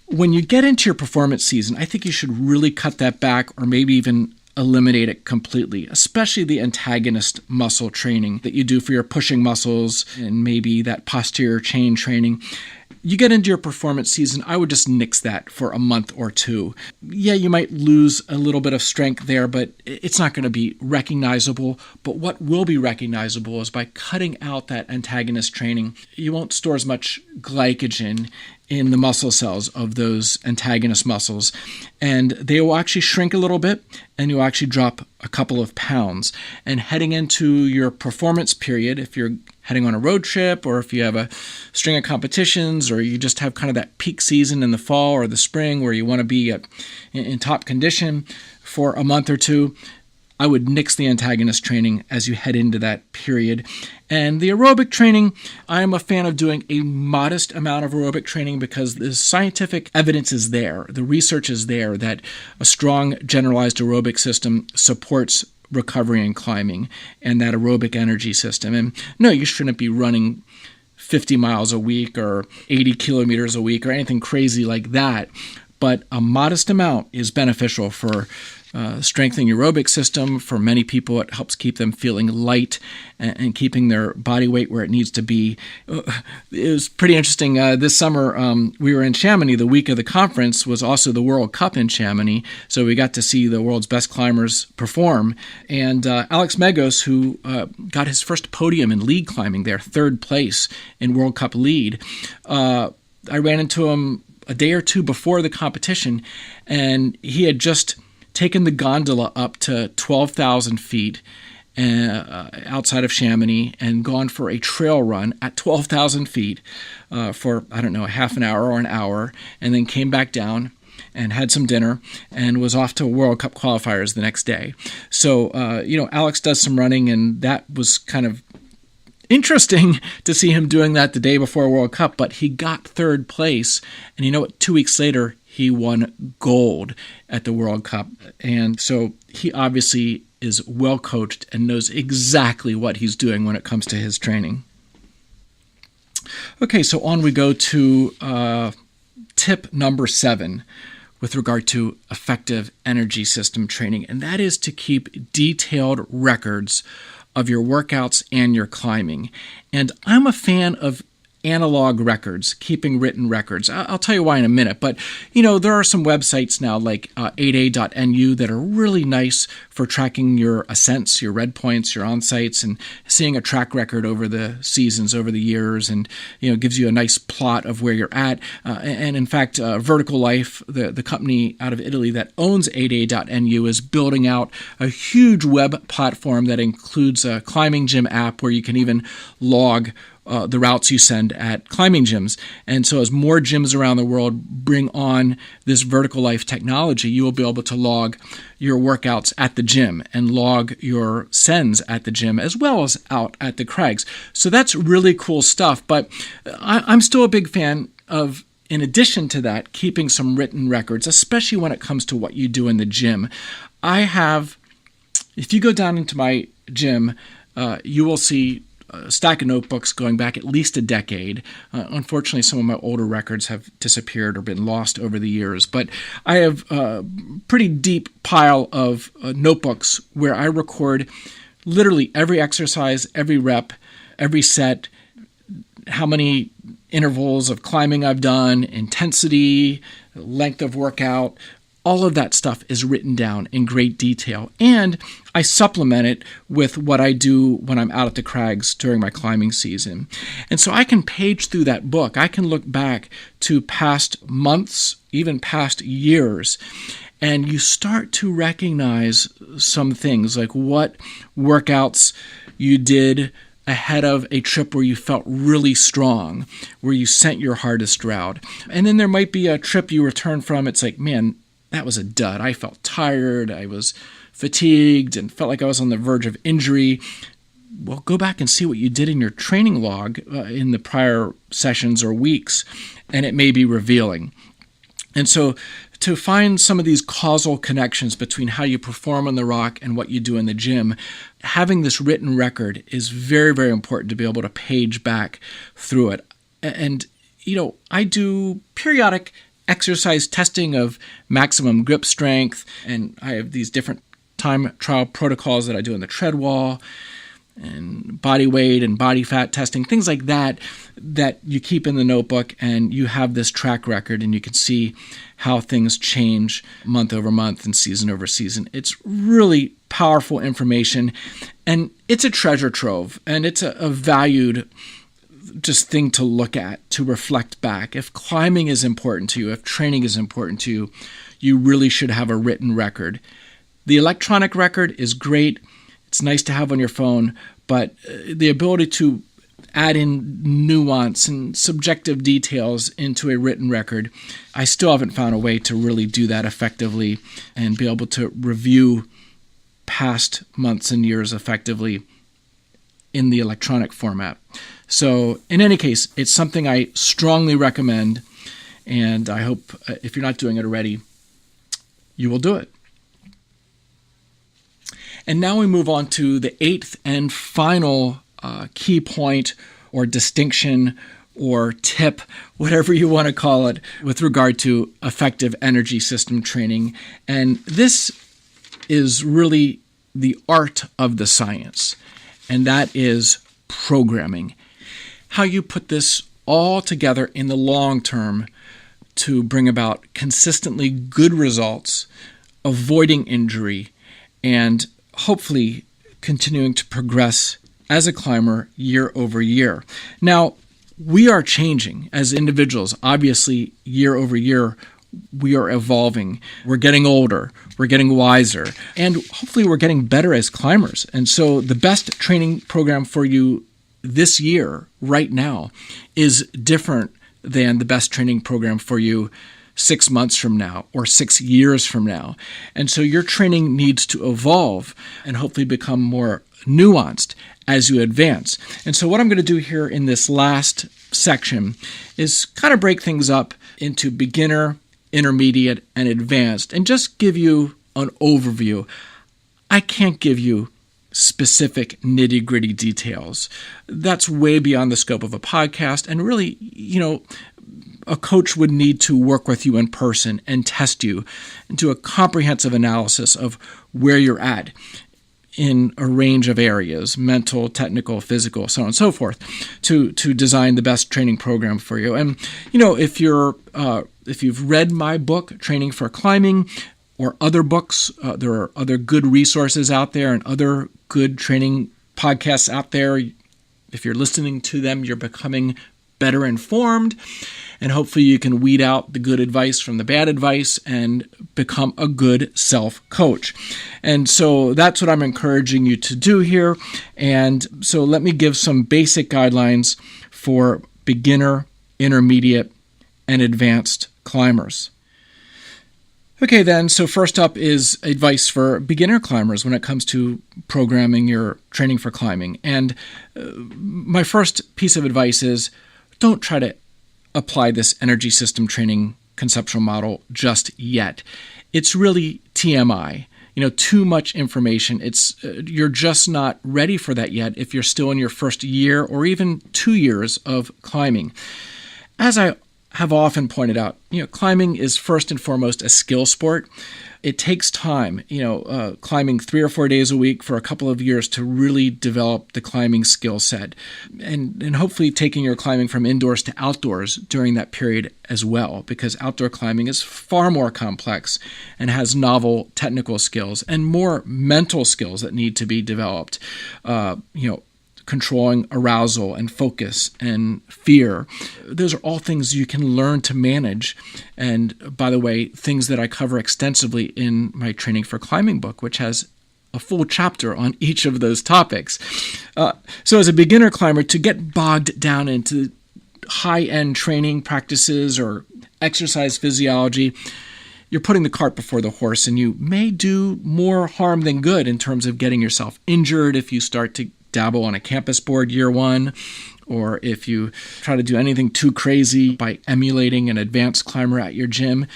When you get into your performance season, I think you should really cut that back or maybe even eliminate it completely, especially the antagonist muscle training that you do for your pushing muscles and maybe that posterior chain training. You get into your performance season, I would just nix that for a month or two. Yeah, you might lose a little bit of strength there, but it's not going to be recognizable. But what will be recognizable is by cutting out that antagonist training, you won't store as much glycogen in the muscle cells of those antagonist muscles, and they will actually shrink a little bit, and you'll actually drop a couple of pounds. And heading into your performance period, if you're heading on a road trip, or if you have a string of competitions, or you just have kind of that peak season in the fall or the spring where you want to be in top condition for a month or two, I would nix the antagonist training as you head into that period. And the aerobic training, I'm a fan of doing a modest amount of aerobic training because the scientific evidence is there. The research is there that a strong generalized aerobic system supports recovery and climbing and that aerobic energy system. And no, you shouldn't be running 50 miles a week or 80 kilometers a week or anything crazy like that. But a modest amount is beneficial for strengthening your aerobic system. For many people, it helps keep them feeling light and keeping their body weight where it needs to be. It was pretty interesting. This summer, we were in Chamonix. The week of the conference was also the World Cup in Chamonix, so we got to see the world's best climbers perform. And Alex Megos, who got his first podium in lead climbing there, third place in World Cup lead, I ran into him a day or two before the competition, and he had just taken the gondola up to 12,000 feet outside of Chamonix and gone for a trail run at 12,000 feet for, a half an hour or an hour, and then came back down and had some dinner and was off to World Cup qualifiers the next day. So, Alex does some running, and that was kind of interesting to see him doing that the day before World Cup, but he got third place, and 2 weeks later, he won gold at the World Cup. And so he obviously is well coached and knows exactly what he's doing when it comes to his training. Okay, so on we go to tip number 7 with regard to effective energy system training, and that is to keep detailed records of your workouts and your climbing. And I'm a fan of analog records, keeping written records. I'll tell you why in a minute, but there are some websites now like 8a.nu that are really nice for tracking your ascents, your red points, your on-sites, and seeing a track record over the seasons, over the years, and gives you a nice plot of where you're at. And in fact, Vertical Life, the company out of Italy that owns 8a.nu, is building out a huge web platform that includes a climbing gym app where you can even log the routes you send at climbing gyms. And so as more gyms around the world bring on this Vertical Life technology, you will be able to log your workouts at the gym and log your sends at the gym as well as out at the crags. So that's really cool stuff. But I'm still a big fan of, in addition to that, keeping some written records, especially when it comes to what you do in the gym. If you go down into my gym, you will see a stack of notebooks going back at least a decade. Unfortunately, some of my older records have disappeared or been lost over the years, but I have a pretty deep pile of notebooks where I record literally every exercise, every rep, every set, how many intervals of climbing I've done, intensity, length of workout. All of that stuff is written down in great detail. And I supplement it with what I do when I'm out at the crags during my climbing season. And so I can page through that book. I can look back to past months, even past years, and you start to recognize some things, like what workouts you did ahead of a trip where you felt really strong, where you sent your hardest route. And then there might be a trip you return from. It's like, man, that was a dud. I felt tired. I was fatigued and felt like I was on the verge of injury. Well, go back and see what you did in your training log in the prior sessions or weeks, and it may be revealing. And so to find some of these causal connections between how you perform on the rock and what you do in the gym, having this written record is very, very important to be able to page back through it. And, I do periodic exercise testing of maximum grip strength, and I have these different time trial protocols that I do in the tread wall, and body weight and body fat testing, things like that you keep in the notebook, and you have this track record and you can see how things change month over month and season over season. It's really powerful information, and it's a treasure trove, and it's a valued just thing to look at, to reflect back. If climbing is important to you, if training is important to you, you really should have a written record. The electronic record is great. It's nice to have on your phone, but the ability to add in nuance and subjective details into a written record, I still haven't found a way to really do that effectively and be able to review past months and years effectively in the electronic format. So in any case, it's something I strongly recommend, and I hope if you're not doing it already, you will do it. And now we move on to the eighth and final key point or distinction or tip, whatever you want to call it, with regard to effective energy system training. And this is really the art of the science, and that is programming. How you put this all together in the long term to bring about consistently good results, avoiding injury, and hopefully continuing to progress as a climber year over year. Now, we are changing as individuals. Obviously, year over year, we are evolving. We're getting older. We're getting wiser. And hopefully we're getting better as climbers. And so the best training program for you this year, right now, is different than the best training program for you 6 months from now or 6 years from now. And so your training needs to evolve and hopefully become more nuanced as you advance. And so what I'm going to do here in this last section is kind of break things up into beginner, intermediate, and advanced, and just give you an overview. I can't give you specific nitty-gritty details. That's way beyond the scope of a podcast, and really, a coach would need to work with you in person and test you and do a comprehensive analysis of where you're at in a range of areas, mental, technical, physical, so on and so forth, to design the best training program for you. And, if you've read my book, Training for Climbing, or other books, there are other good resources out there and other good training podcasts out there. If you're listening to them, you're becoming better informed, and hopefully you can weed out the good advice from the bad advice and become a good self-coach. And so that's what I'm encouraging you to do here. And so let me give some basic guidelines for beginner, intermediate, and advanced climbers. Okay, then, so first up is advice for beginner climbers when it comes to programming your training for climbing. And my first piece of advice is don't try to apply this energy system training conceptual model just yet. It's really TMI. too much information. You're just not ready for that yet if you're still in your first year or even 2 years of climbing. As I have often pointed out, climbing is first and foremost a skill sport. It takes time, climbing 3 or 4 days a week for a couple of years to really develop the climbing skill set, and hopefully taking your climbing from indoors to outdoors during that period as well, because outdoor climbing is far more complex and has novel technical skills and more mental skills that need to be developed. Controlling arousal and focus and fear. Those are all things you can learn to manage. And by the way, things that I cover extensively in my Training for Climbing book, which has a full chapter on each of those topics. So as a beginner climber, to get bogged down into high-end training practices or exercise physiology, you're putting the cart before the horse, and you may do more harm than good in terms of getting yourself injured if you start to dabble on a campus board year one, or if you try to do anything too crazy by emulating an advanced climber at your gym.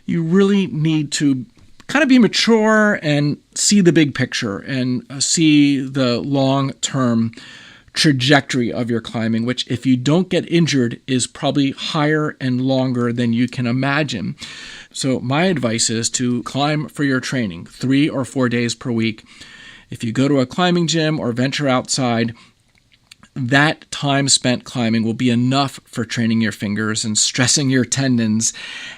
You really need to kind of be mature and see the big picture and see the long-term trajectory of your climbing, which, if you don't get injured, is probably higher and longer than you can imagine. So my advice is to climb for your training 3 or 4 days per week. If you go to a climbing gym or venture outside, that time spent climbing will be enough for training your fingers and stressing your tendons.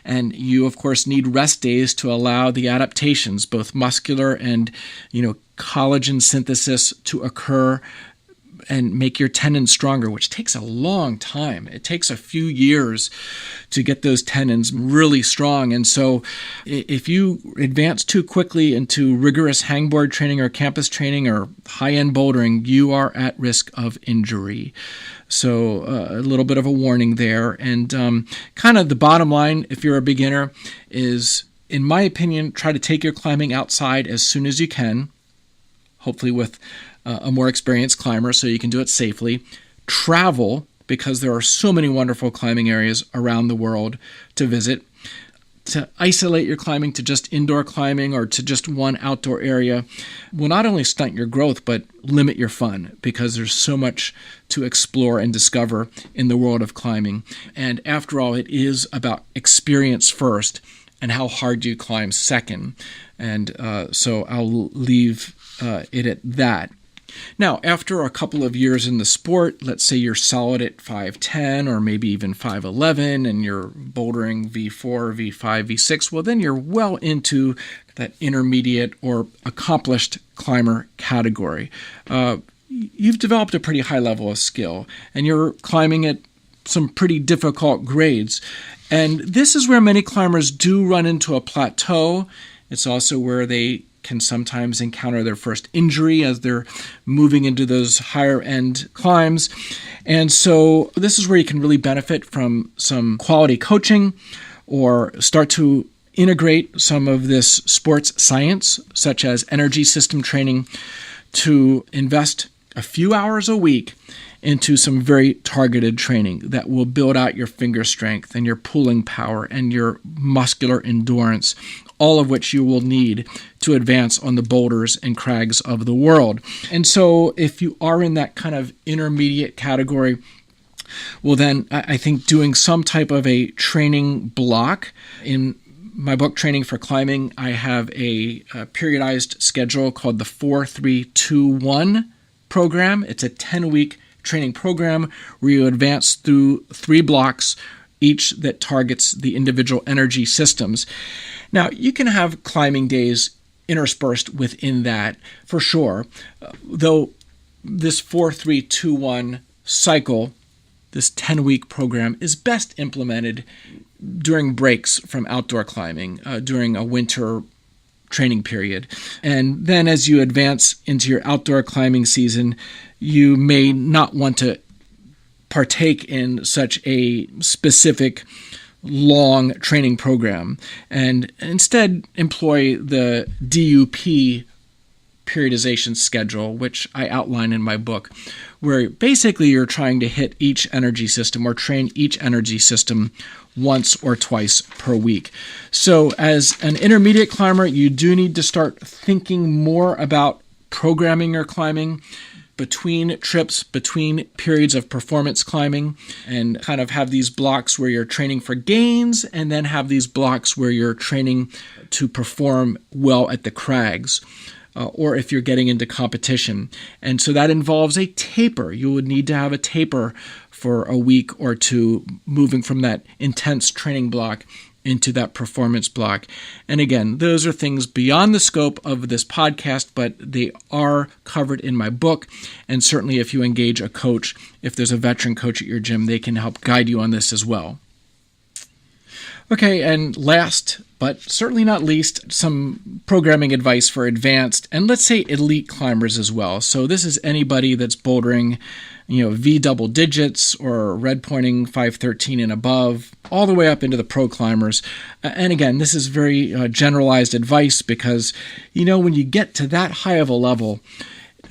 And you, of course, need rest days to allow the adaptations, both muscular and, collagen synthesis, to occur and make your tendons stronger, which takes a long time. It takes a few years to get those tendons really strong. And so if you advance too quickly into rigorous hangboard training or campus training or high-end bouldering, you are at risk of injury. So a little bit of a warning there. And kind of the bottom line, if you're a beginner, is, in my opinion, try to take your climbing outside as soon as you can, hopefully with a more experienced climber so you can do it safely. Travel, because there are so many wonderful climbing areas around the world to visit. To isolate your climbing to just indoor climbing or to just one outdoor area will not only stunt your growth, but limit your fun, because there's so much to explore and discover in the world of climbing. And after all, it is about experience first and how hard you climb second. And so I'll leave it at that. Now, after a couple of years in the sport, let's say you're solid at 5'10", or maybe even 5'11", and you're bouldering V4, V5, V6, well, then you're well into that intermediate or accomplished climber category. You've developed a pretty high level of skill, and you're climbing at some pretty difficult grades. And this is where many climbers do run into a plateau. It's also where they can sometimes encounter their first injury as they're moving into those higher end climbs. And so this is where you can really benefit from some quality coaching, or start to integrate some of this sports science, such as energy system training, to invest a few hours a week into some very targeted training that will build out your finger strength and your pulling power and your muscular endurance, all of which you will need to advance on the boulders and crags of the world. And so if you are in that kind of intermediate category, well, then I think doing some type of a training block. In my book, Training for Climbing, I have a periodized schedule called the 4-3-2-1 program. It's a 10-week training program where you advance through 3 blocks, each that targets the individual energy systems. Now, you can have climbing days interspersed within that for sure, though this 4-3-2-1 cycle, this 10-week program, is best implemented during breaks from outdoor climbing, during a winter training period. And then as you advance into your outdoor climbing season, you may not want to partake in such a specific long training program, and instead employ the DUP periodization schedule, which I outline in my book, where basically you're trying to hit each energy system or train each energy system once or twice per week. So as an intermediate climber, you do need to start thinking more about programming your climbing between trips, between periods of performance climbing, and kind of have these blocks where you're training for gains and then have these blocks where you're training to perform well at the crags. Or if you're getting into competition. And so that involves a taper. You would need to have a taper for a week or two, moving from that intense training block into that performance block. And again, those are things beyond the scope of this podcast, but they are covered in my book. And certainly if you engage a coach, if there's a veteran coach at your gym, they can help guide you on this as well. Okay, and last, but certainly not least, some programming advice for advanced and let's say elite climbers as well. So this is anybody that's bouldering, V double digits or red pointing 513 and above, all the way up into the pro climbers. And again, this is very generalized advice because, when you get to that high of a level,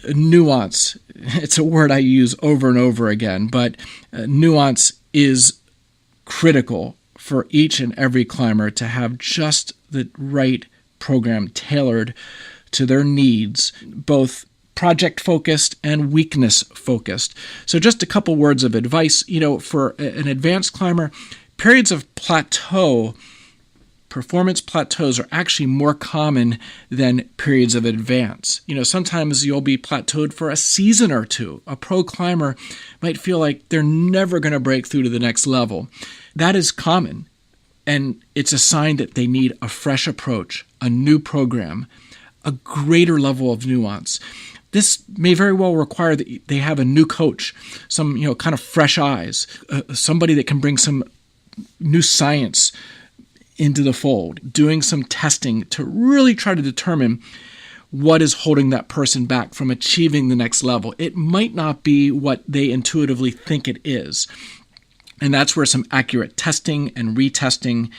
nuance, it's a word I use over and over again, but nuance is critical for each and every climber to have just the right program tailored to their needs, both project focused and weakness focused. So just a couple words of advice, for an advanced climber, periods of plateau, performance plateaus are actually more common than periods of advance. Sometimes you'll be plateaued for a season or two. A pro climber might feel like they're never going to break through to the next level. That is common, and it's a sign that they need a fresh approach, a new program, a greater level of nuance. This may very well require that they have a new coach, some kind of fresh eyes, somebody that can bring some new science into the fold, doing some testing to really try to determine what is holding that person back from achieving the next level. It might not be what they intuitively think it is. And that's where some accurate testing and retesting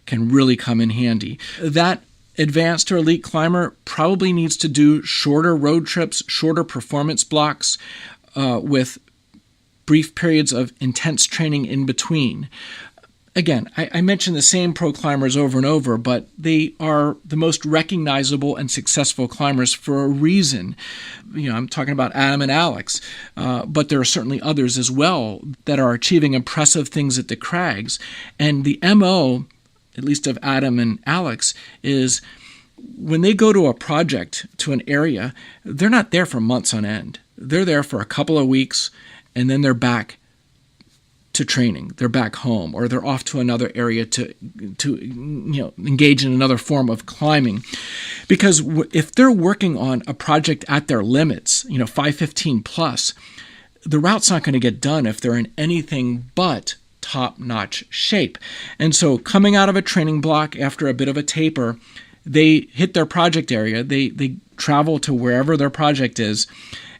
can really come in handy. That advanced or elite climber probably needs to do shorter road trips, shorter performance blocks with brief periods of intense training in between. Again, I mention the same pro climbers over and over, but they are the most recognizable and successful climbers for a reason. I'm talking about Adam and Alex, but there are certainly others as well that are achieving impressive things at the crags. And the MO, at least of Adam and Alex, is when they go to a project, to an area, they're not there for months on end. They're there for a couple of weeks, and then they're back to training. They're back home, or they're off to another area to engage in another form of climbing. Because if they're working on a project at their limits, 515 plus, the route's not going to get done if they're in anything but top-notch shape. And so coming out of a training block after a bit of a taper, they hit their project area, they travel to wherever their project is,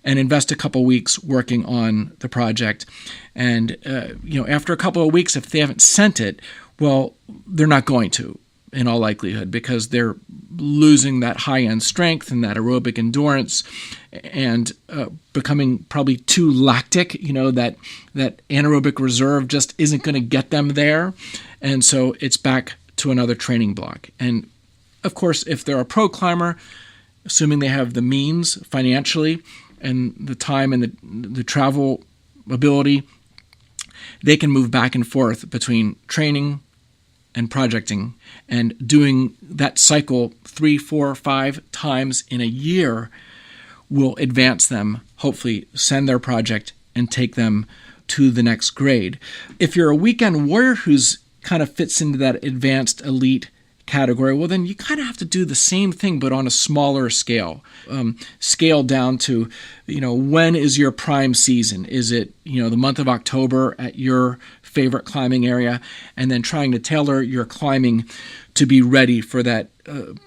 and invest a couple weeks working on the project. And, after a couple of weeks, if they haven't sent it, well, they're not going to, in all likelihood, because they're losing that high-end strength and that aerobic endurance and becoming probably too lactic, that anaerobic reserve just isn't going to get them there. And so it's back to another training block. And, of course, if they're a pro climber, assuming they have the means financially and the time and the travel ability, they can move back and forth between training and projecting, and doing that cycle 3, 4, 5 times in a year will advance them, hopefully send their project and take them to the next grade. If you're a weekend warrior who's kind of fits into that advanced elite category, well, then you kind of have to do the same thing, but on a smaller scale. Scale down to, when is your prime season? Is it, the month of October at your favorite climbing area? And then trying to tailor your climbing to be ready for that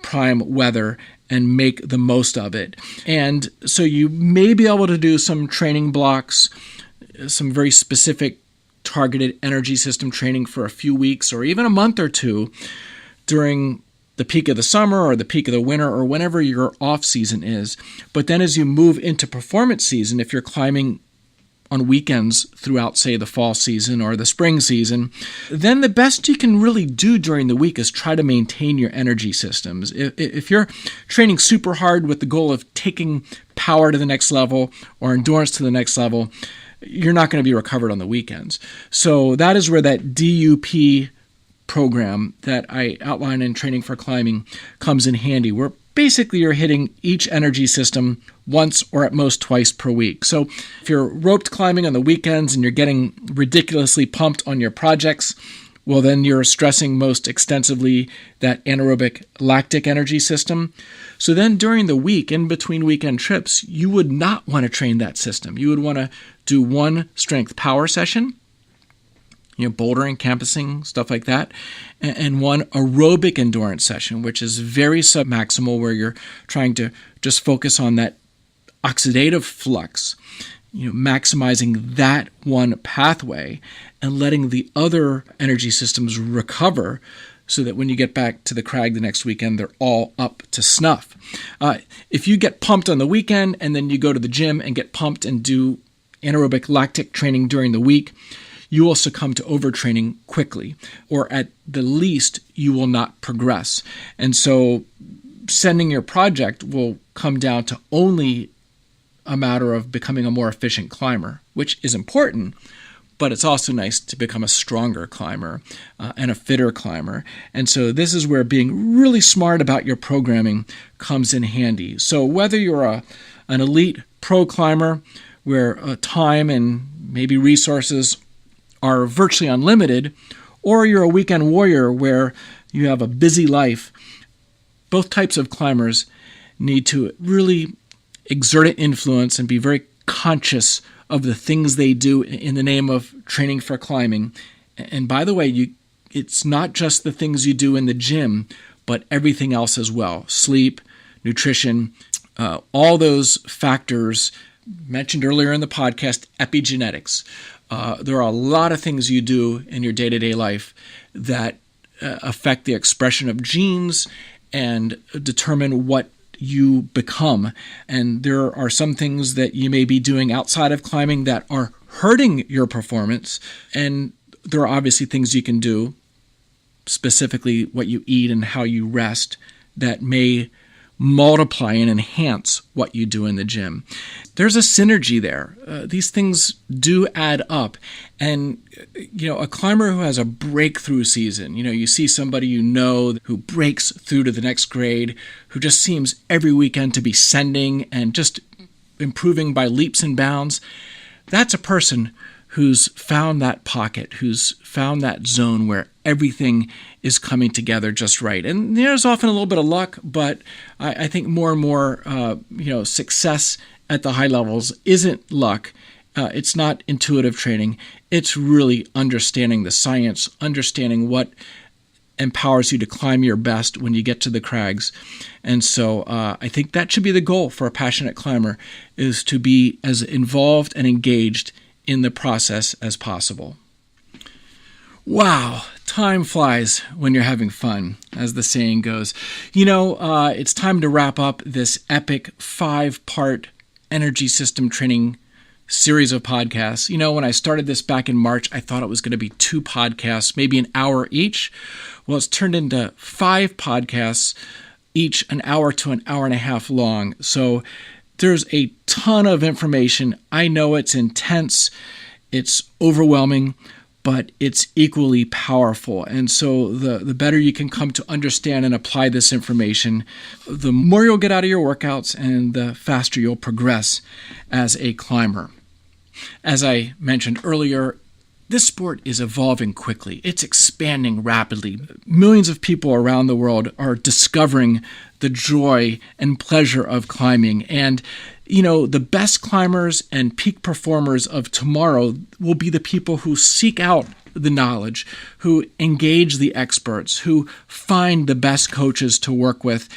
prime weather and make the most of it. And so you may be able to do some training blocks, some very specific targeted energy system training for a few weeks or even a month or two during the peak of the summer or the peak of the winter or whenever your off season is. But then as you move into performance season, if you're climbing on weekends throughout, say, the fall season or the spring season, then the best you can really do during the week is try to maintain your energy systems. If you're training super hard with the goal of taking power to the next level or endurance to the next level, you're not going to be recovered on the weekends. So that is where that DUP program that I outline in Training for Climbing comes in handy, where basically you're hitting each energy system once or at most twice per week. So if you're roped climbing on the weekends and you're getting ridiculously pumped on your projects, well, then you're stressing most extensively that anaerobic lactic energy system. So then during the week, in between weekend trips, you would not want to train that system. You would want to do one strength power session, bouldering, campusing, stuff like that, and one aerobic endurance session, which is very submaximal, where you're trying to just focus on that oxidative flux, maximizing that one pathway and letting the other energy systems recover so that when you get back to the crag the next weekend, they're all up to snuff. If you get pumped on the weekend and then you go to the gym and get pumped and do anaerobic lactic training during the week, you will succumb to overtraining quickly, or at the least, you will not progress. And so sending your project will come down to only a matter of becoming a more efficient climber, which is important, but it's also nice to become a stronger climber and a fitter climber. And so this is where being really smart about your programming comes in handy. So whether you're an elite pro climber where time and maybe resources are virtually unlimited, or you're a weekend warrior where you have a busy life, both types of climbers need to really exert an influence and be very conscious of the things they do in the name of training for climbing. And by the way, it's not just the things you do in the gym, but everything else as well. Sleep, nutrition, all those factors mentioned earlier in the podcast, epigenetics. There are a lot of things you do in your day-to-day life that affect the expression of genes and determine what you become. And there are some things that you may be doing outside of climbing that are hurting your performance. And there are obviously things you can do, specifically what you eat and how you rest, that may multiply and enhance what you do in the gym. There's a synergy there. These things do add up. And, a climber who has a breakthrough season, you see somebody who breaks through to the next grade, who just seems every weekend to be sending and just improving by leaps and bounds. That's a person who's found that pocket, who's found that zone where everything is coming together just right. And there's often a little bit of luck, but I think more and more, success at the high levels isn't luck. It's not intuitive training. It's really understanding the science, understanding what empowers you to climb your best when you get to the crags. And so I think that should be the goal for a passionate climber, is to be as involved and engaged in the process as possible. Wow, time flies when you're having fun, as the saying goes. It's time to wrap up this epic 5-part energy system training series of podcasts. When I started this back in March, I thought it was going to be 2 podcasts, maybe an hour each. Well, it's turned into 5 podcasts, each an hour to an hour and a half long. So there's a ton of information. I know it's intense, it's overwhelming, but it's equally powerful. And so the better you can come to understand and apply this information, the more you'll get out of your workouts and the faster you'll progress as a climber. As I mentioned earlier, this sport is evolving quickly. It's expanding rapidly. Millions of people around the world are discovering the joy and pleasure of climbing. And, the best climbers and peak performers of tomorrow will be the people who seek out the knowledge, who engage the experts, who find the best coaches to work with,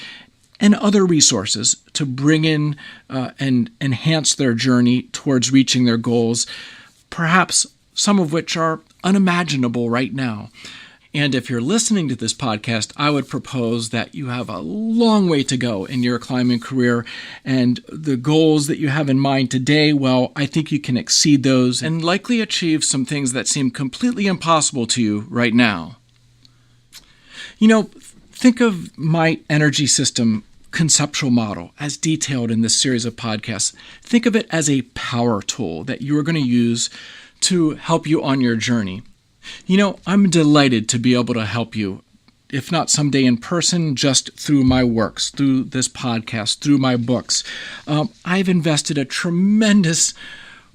and other resources to bring in and enhance their journey towards reaching their goals, perhaps some of which are unimaginable right now. And if you're listening to this podcast, I would propose that you have a long way to go in your climbing career, and the goals that you have in mind today, well, I think you can exceed those and likely achieve some things that seem completely impossible to you right now. Think of my energy system conceptual model as detailed in this series of podcasts. Think of it as a power tool that you are going to use to help you on your journey. I'm delighted to be able to help you, if not someday in person, just through my works, through this podcast, through my books. I've invested a tremendous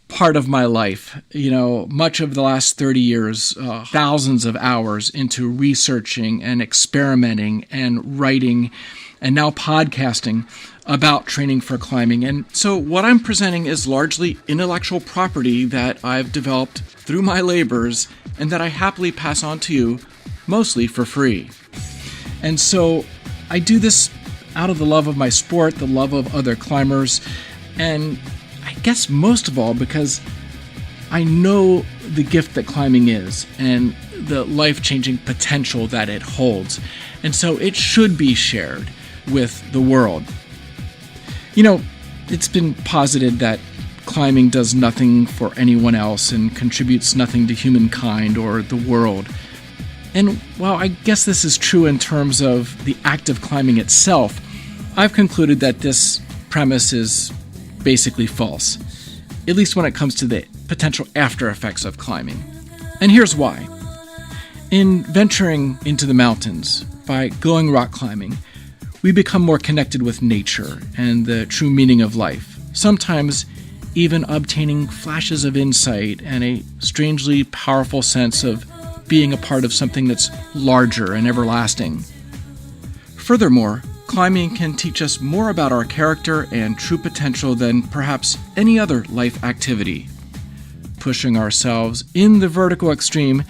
part of my life, much of the last 30 years, thousands of hours into researching and experimenting and writing and now podcasting about training for climbing. And so what I'm presenting is largely intellectual property that I've developed through my labors and that I happily pass on to you, mostly for free. And so I do this out of the love of my sport, the love of other climbers, and I guess most of all because I know the gift that climbing is and the life-changing potential that it holds. And so it should be shared with the world. It's been posited that climbing does nothing for anyone else and contributes nothing to humankind or the world. And while I guess this is true in terms of the act of climbing itself, I've concluded that this premise is basically false, at least when it comes to the potential after effects of climbing. And here's why. In venturing into the mountains, by going rock climbing, we become more connected with nature and the true meaning of life, sometimes even obtaining flashes of insight and a strangely powerful sense of being a part of something that's larger and everlasting. Furthermore, climbing can teach us more about our character and true potential than perhaps any other life activity. Pushing ourselves in the vertical extreme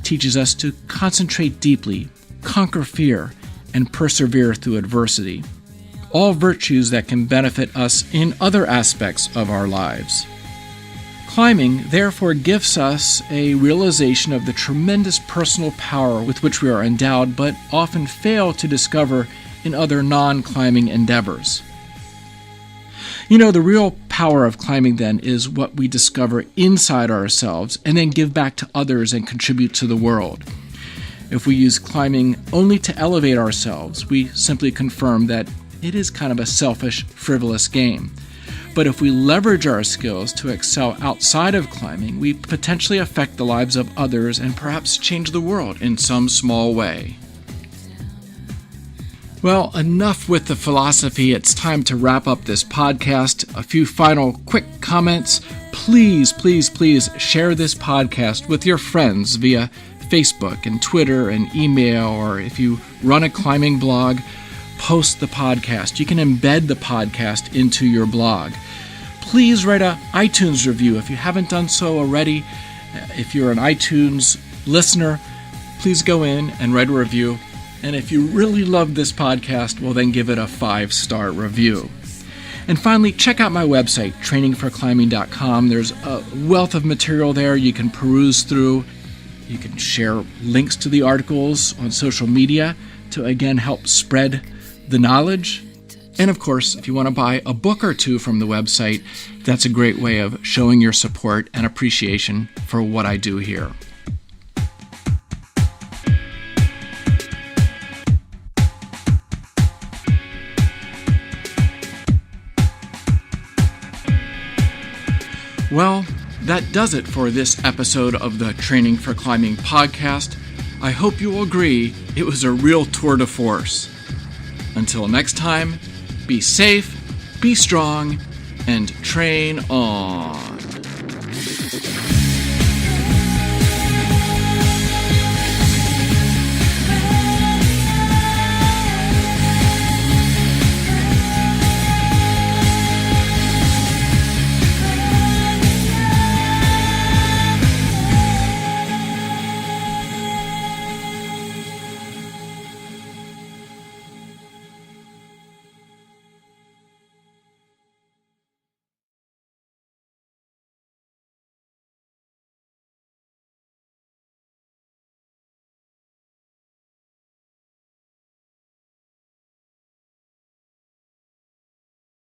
teaches us to concentrate deeply, conquer fear, and persevere through adversity. All virtues that can benefit us in other aspects of our lives. Climbing, therefore, gives us a realization of the tremendous personal power with which we are endowed, but often fail to discover in other non-climbing endeavors. The real power of climbing, then, is what we discover inside ourselves and then give back to others and contribute to the world. If we use climbing only to elevate ourselves, we simply confirm that it is kind of a selfish, frivolous game. But if we leverage our skills to excel outside of climbing, we potentially affect the lives of others and perhaps change the world in some small way. Well, enough with the philosophy. It's time to wrap up this podcast. A few final quick comments. Please, please, please share this podcast with your friends via Facebook and Twitter and email, or if you run a climbing blog, post the podcast. You can embed the podcast into your blog. Please write an iTunes review if you haven't done so already. If you're an iTunes listener, please go in and write a review. And if you really love this podcast, well, then give it a 5-star review. And finally, check out my website, trainingforclimbing.com. There's a wealth of material there you can peruse through. You can share links to the articles on social media to, again, help spread the knowledge. And of course, if you want to buy a book or two from the website, that's a great way of showing your support and appreciation for what I do here. Well, that does it for this episode of the Training for Climbing podcast. I hope you will agree it was a real tour de force. Until next time, be safe, be strong, and train on.